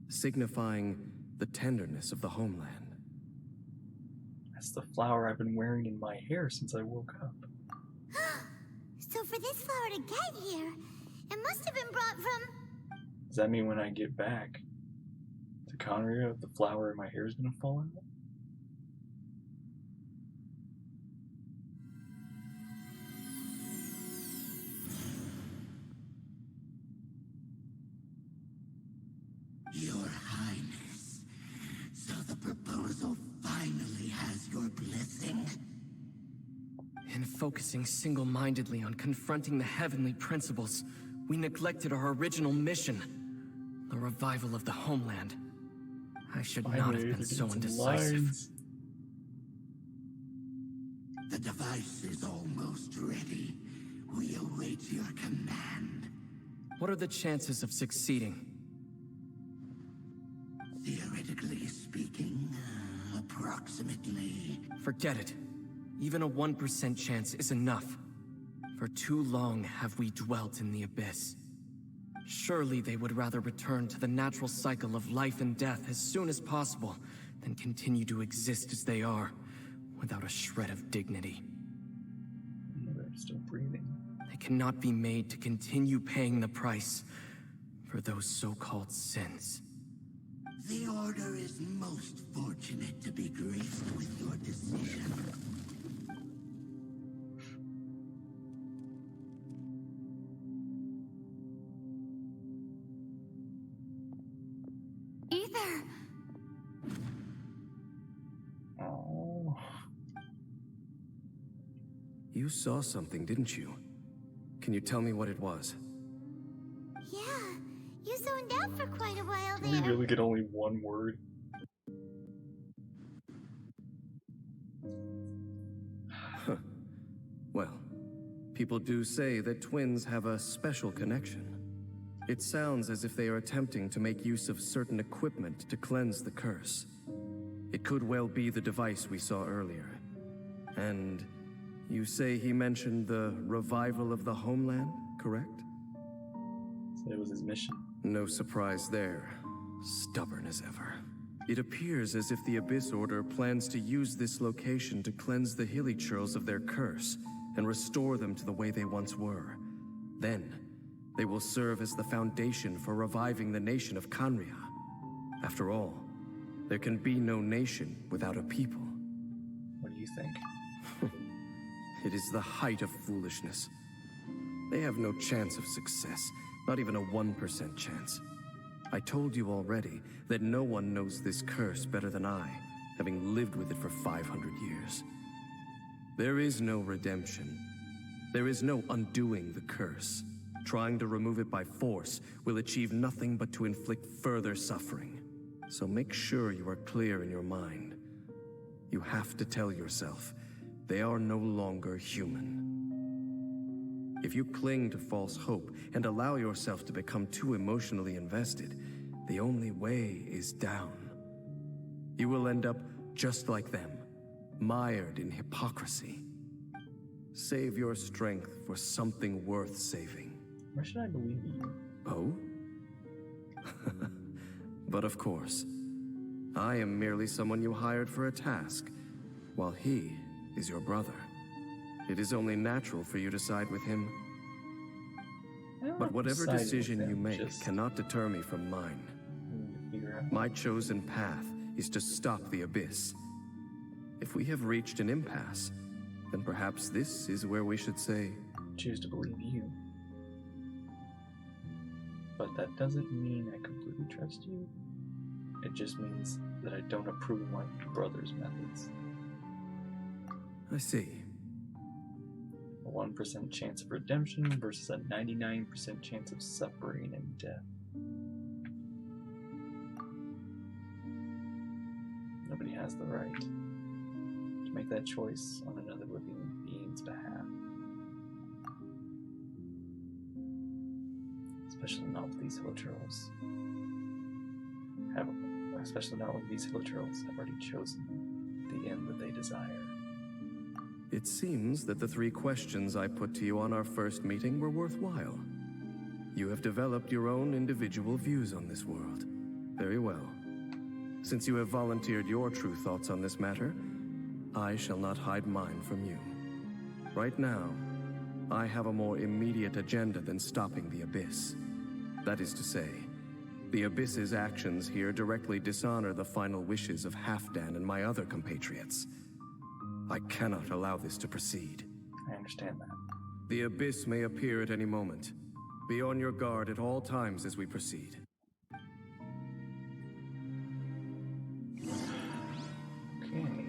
signifying the tenderness of the homeland. That's the flower I've been wearing in my hair since I woke up. So for this flower to get here, it must have been brought from... Does that mean when I get back to The khaenri'ah of the flower in my hair is gonna fall out? Your Highness, so the proposal finally has your blessing? In focusing single-mindedly on confronting the heavenly principles, we neglected our original mission, the revival of the homeland. I should not have been so indecisive. The device is almost ready. We await your command. What are the chances of succeeding? Theoretically speaking, approximately. Forget it. Even a 1% chance is enough. For too long have we dwelt in the abyss. Surely they would rather return to the natural cycle of life and death as soon as possible than continue to exist as they are, without a shred of dignity. They're still breathing. They cannot be made to continue paying the price for those so-called sins. The Order is most fortunate to be graced with your decision. Ether! Oh. You saw something, didn't you? Can you tell me what it was? Yeah, you zoned out for quite a while Can we there. really get only one word? Well, people do say that twins have a special connection. It sounds as if they are attempting to make use of certain equipment to cleanse the curse. It could well be the device we saw earlier. And you say he mentioned the revival of the homeland, correct? So it was his mission. No surprise there. Stubborn as ever. It appears as if the Abyss Order plans to use this location to cleanse the hilly churls of their curse and restore them to the way they once were. Then, they will serve as the foundation for reviving the nation of khaenri'ah. After all, there can be no nation without a people. What do you think? It is the height of foolishness. They have no chance of success, not even a 1% chance. I told you already that no one knows this curse better than I, having lived with it for 500 years. There is no redemption. There is no undoing the curse. Trying to remove it by force will achieve nothing but to inflict further suffering. So make sure you are clear in your mind. You have to tell yourself, they are no longer human. If you cling to false hope and allow yourself to become too emotionally invested, the only way is down. You will end up just like them, mired in hypocrisy. Save your strength for something worth saving. Why should I believe you? Oh? But of course, I am merely someone you hired for a task, while he is your brother. It is only natural for you to side with him. But whatever decision you make cannot deter me from mine. My chosen path is to stop the Abyss. If we have reached an impasse, then perhaps this is where we should say, choose to believe you. But that doesn't mean I completely trust you. It just means that I don't approve my brother's methods. I see. A 1% chance of redemption versus a 99% chance of suffering and death. Nobody has the right to make that choice on another living being's behalf. Especially not with these hilichurls. Especially not when these hilichurls have already chosen the end that they desire. It seems that the 3 questions I put to you on our first meeting were worthwhile. You have developed your own individual views on this world. Very well. Since you have volunteered your true thoughts on this matter, I shall not hide mine from you. Right now, I have a more immediate agenda than stopping the Abyss. That is to say, The Abyss's actions here directly dishonor the final wishes of Halfdan and my other compatriots. I cannot allow this to proceed. I understand that. The Abyss may appear at any moment. Be on your guard at all times as we proceed. Okay.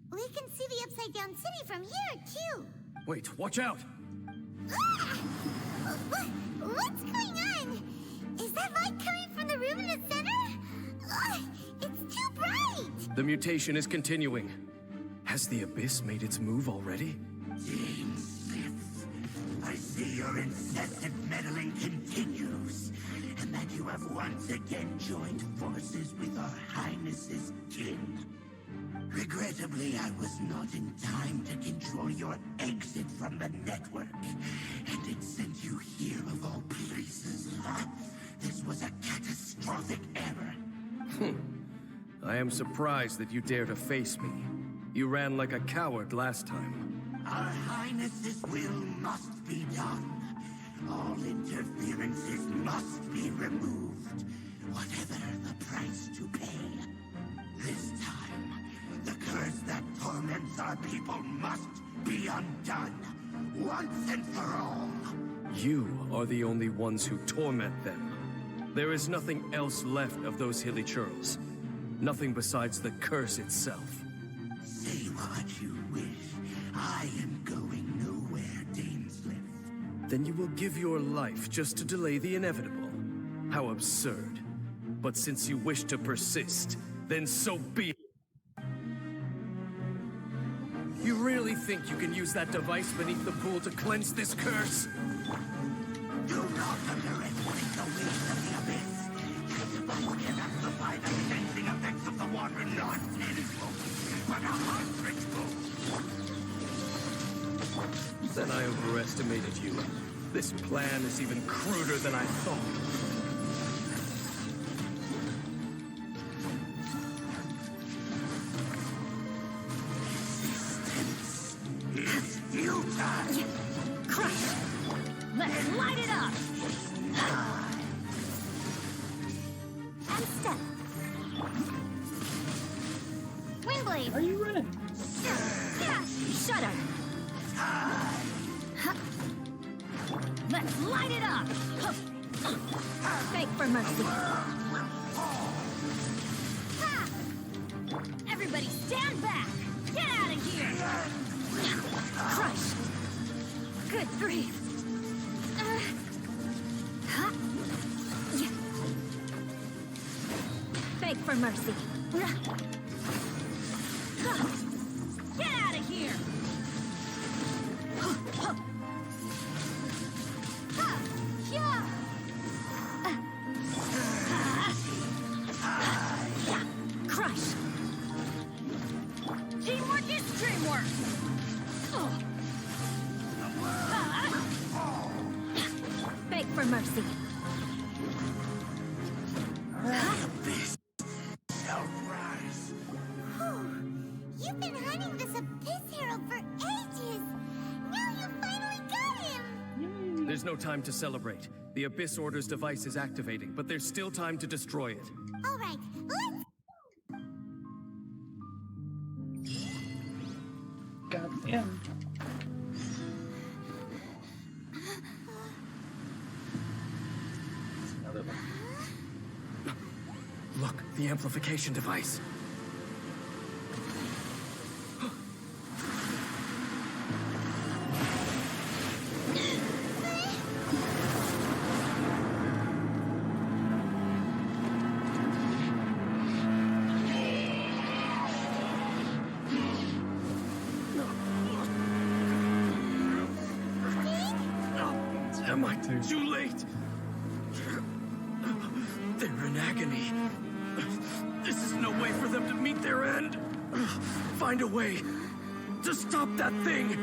We can see the Upside Down City from here, too. Wait, watch out! Ah! What's going on? Is that light coming from the room in the center? It's too bright! The mutation is continuing. Has the Abyss made its move already? I see your incessant meddling continues, and that you have once again joined forces with our Highness's kin. Regrettably, I was not in time to control your exit from the network, and it sent you here of all places. This was a catastrophic error. I am surprised that you dare to face me. You ran like a coward last time. Our Highness's will must be done. All interferences must be removed, whatever the price to pay. This time, the curse that torments our people must be undone, once and for all. You are the only ones who torment them. There is nothing else left of those hilly churls. Nothing besides the curse itself. Say what you wish. I am going nowhere, Dainsliff. Then you will give your life just to delay the inevitable. How absurd. But since you wish to persist, then so be it. You really think you can use that device beneath the pool to cleanse this curse? Do not underestimate the waves of the abyss. This device can amplify the cleansing effects of the water not tenfold, but 100-fold. Then I overestimated you. This plan is even cruder than I thought. It's futile! Crush! Let's light it up! And step. Windblade! Are you running? Shudder! Let's light it up! Beg for mercy. Everybody stand back! Get out of here! Crushed! Good grief! Beg for mercy. Get out of here! Crush! Teamwork is dreamwork! Beg for mercy. You've been hunting this Abyss Herald for ages! Now you finally got him! There's no time to celebrate. The Abyss Order's device is activating, but there's still time to destroy it. Alright, let's... Goddamn. Another one. Look, the amplification device. Am I too late? They're in agony. This is no way for them to meet their end. Find a way to stop that thing.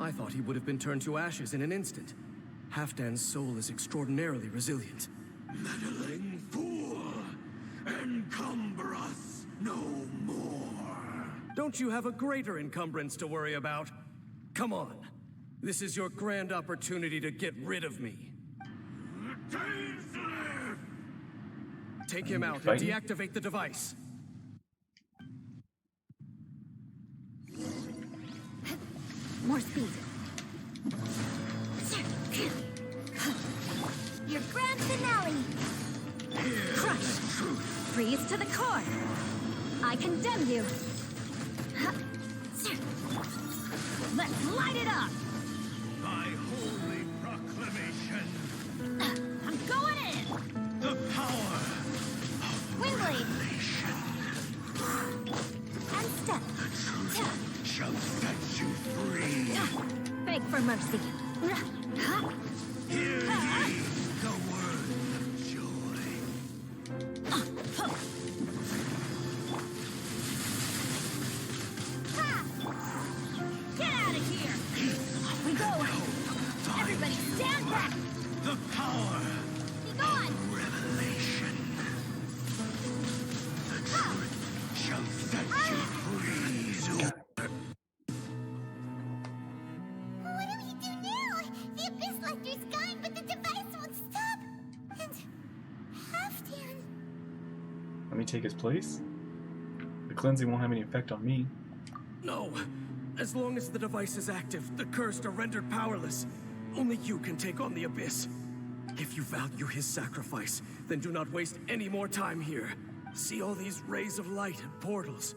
I thought he would have been turned to ashes in an instant. Halfdan's soul is extraordinarily resilient. Meddling fool! Encumber us no more! Don't you have a greater encumbrance to worry about? Come on. This is your grand opportunity to get rid of me. Take him out and deactivate the device. More speed. Your grand finale. Crush. Freeze to the core. I condemn you. Let's light it up. By holy proclamation, I'm going in. the power Windblade. And step. shall set you free. Beg for mercy. Hear ye the word of joy. Get out of here! We go! Everybody stand back! The power Be gone! of revelation. The truth shall set you free. What do we do now? The Abyss Lecter's gone, but the device won't stop! And... Halfdan... Let me take his place? The cleansing won't have any effect on me. No. As long as the device is active, the cursed are rendered powerless. Only you can take on the Abyss. If you value his sacrifice, then do not waste any more time here. See all these rays of light and portals.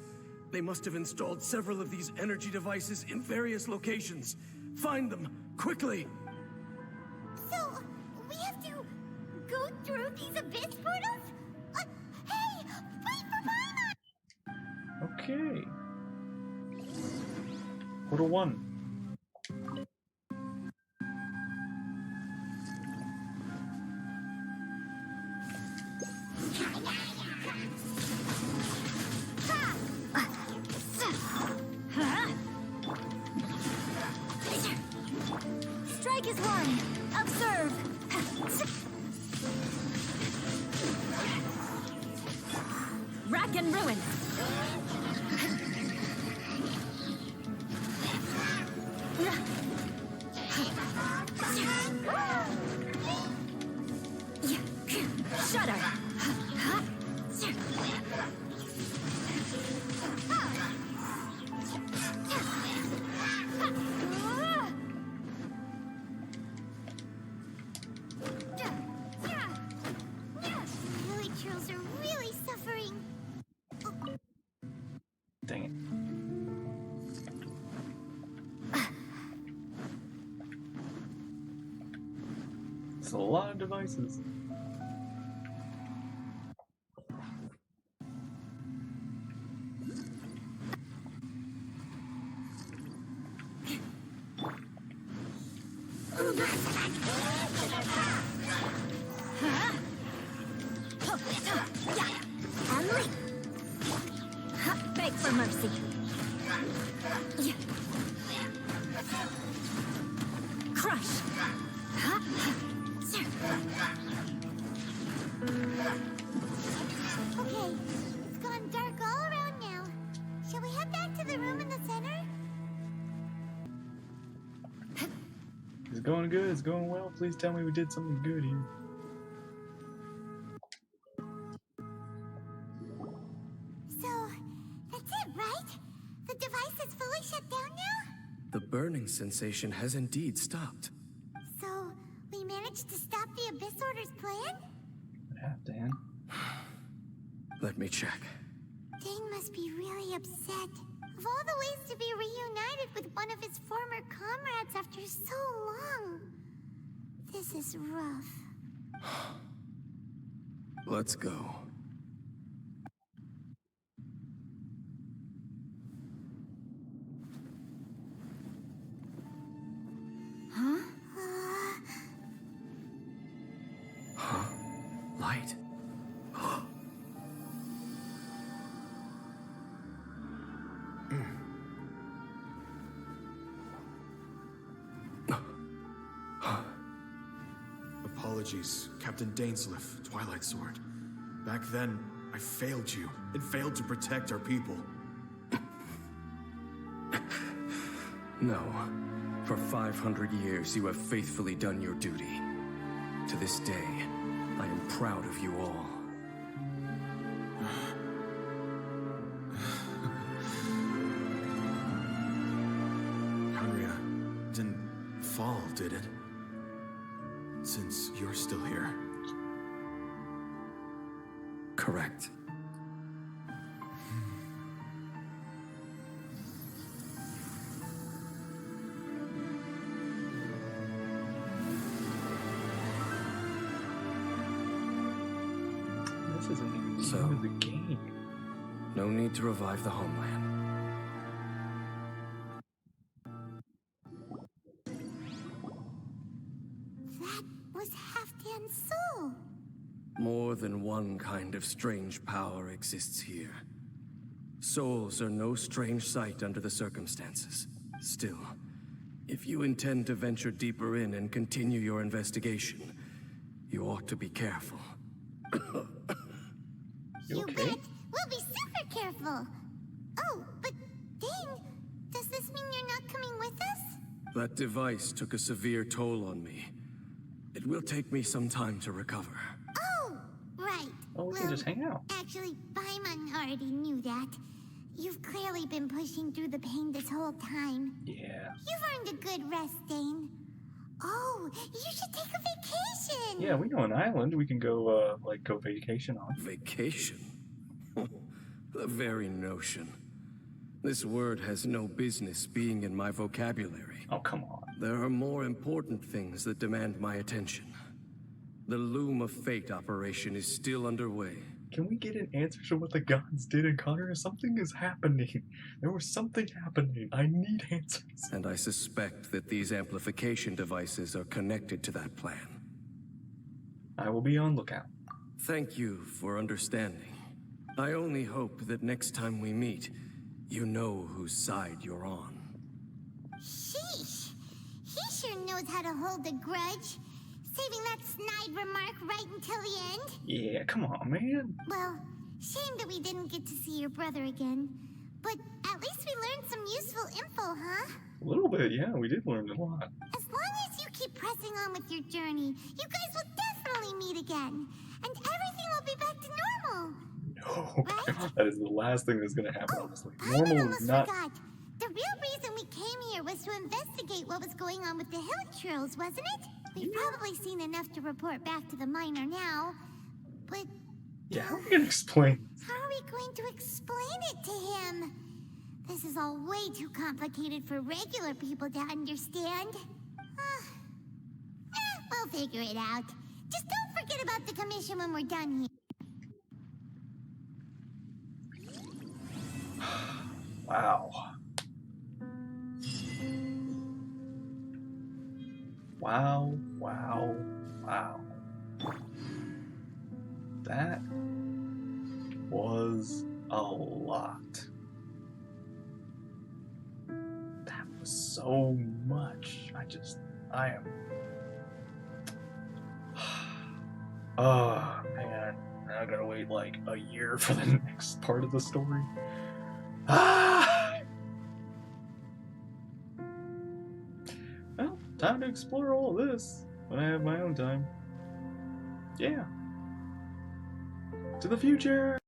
They must have installed several of these energy devices in various locations. Find them, quickly! So, we have to go through these Abyss portals? Hey! Wait for Paimon! Okay. Portal 1. Strike is one. Observe. Rack and ruin. Shudder. Lily Churls are really suffering. Dang it. It's a lot of devices. Beg for mercy. Crush. Okay, it's gone dark all around now. Shall we head back to the room in the center? It's going good, it's going well. Please tell me we did something good here. So, that's it, right? The device is fully shut down now? The burning sensation has indeed stopped. So, we managed to stop the Abyss Order's plan? Halfdan. Let me check. Dane must be really upset. Of all the ways to be reunited with one of his former comrades after so long, this is rough. Let's go. Huh? Huh? Light? Apologies, Captain Dainsleif, Twilight Sword. Back then, I failed you and failed to protect our people. No. For 500 years, you have faithfully done your duty. To this day, I am proud of you all. Khaenri'ah didn't fall, did it? Since you're still here. Correct. This isn't even So- the end of the game. No need to revive the homeland. That was Halfdan's soul. More than one kind of strange power exists here. Souls are no strange sight under the circumstances. Still, if you intend to venture deeper in and continue your investigation, you ought to be careful. You okay? bet. We'll be super careful. Oh, but Dane, does this mean you're not coming with us? That device took a severe toll on me. It will take me some time to recover. Oh, right. Oh, we can just hang out. Actually, Paimon already knew that. You've clearly been pushing through the pain this whole time. Yeah. You've earned a good rest, Dane. Oh, you should take a vacation. Yeah, we know an island we can go, go vacation on. Vacation? The very notion. This word has no business being in my vocabulary. Oh, come on. There are more important things that demand my attention. The Loom of Fate operation is still underway. Can we get an answer to what the gods did in Khaenri'ah? Something is happening. There was something happening. I need answers. And I suspect that these amplification devices are connected to that plan. I will be on lookout. Thank you for understanding. I only hope that next time we meet, you know whose side you're on. Sheesh. He sure knows how to hold a grudge. Saving that snide remark right until the end. Yeah, come on, man. Well, shame that we didn't get to see your brother again. But at least we learned some useful info, huh? A little bit, yeah, we did learn a lot. As long as you keep pressing on with your journey, you guys will definitely meet again. And everything will be back to normal. No, Right? that is the last thing that's gonna happen, Oh, honestly. I Normal almost is not. forgot. The real reason we came here was to investigate what was going on with the Hilichurls, wasn't it? We've probably seen enough to report back to the miner now. But Yeah, how are we gonna explain? how are we going to explain it to him? This is all way too complicated for regular people to understand. We'll figure it out. Just don't forget about the commission when we're done here. Wow. Wow, wow, wow. That was a lot. That was so much. I am. Oh, man. I gotta wait like a year for the next part of the story. Well, time to explore all this when I have my own time. Yeah. To the future!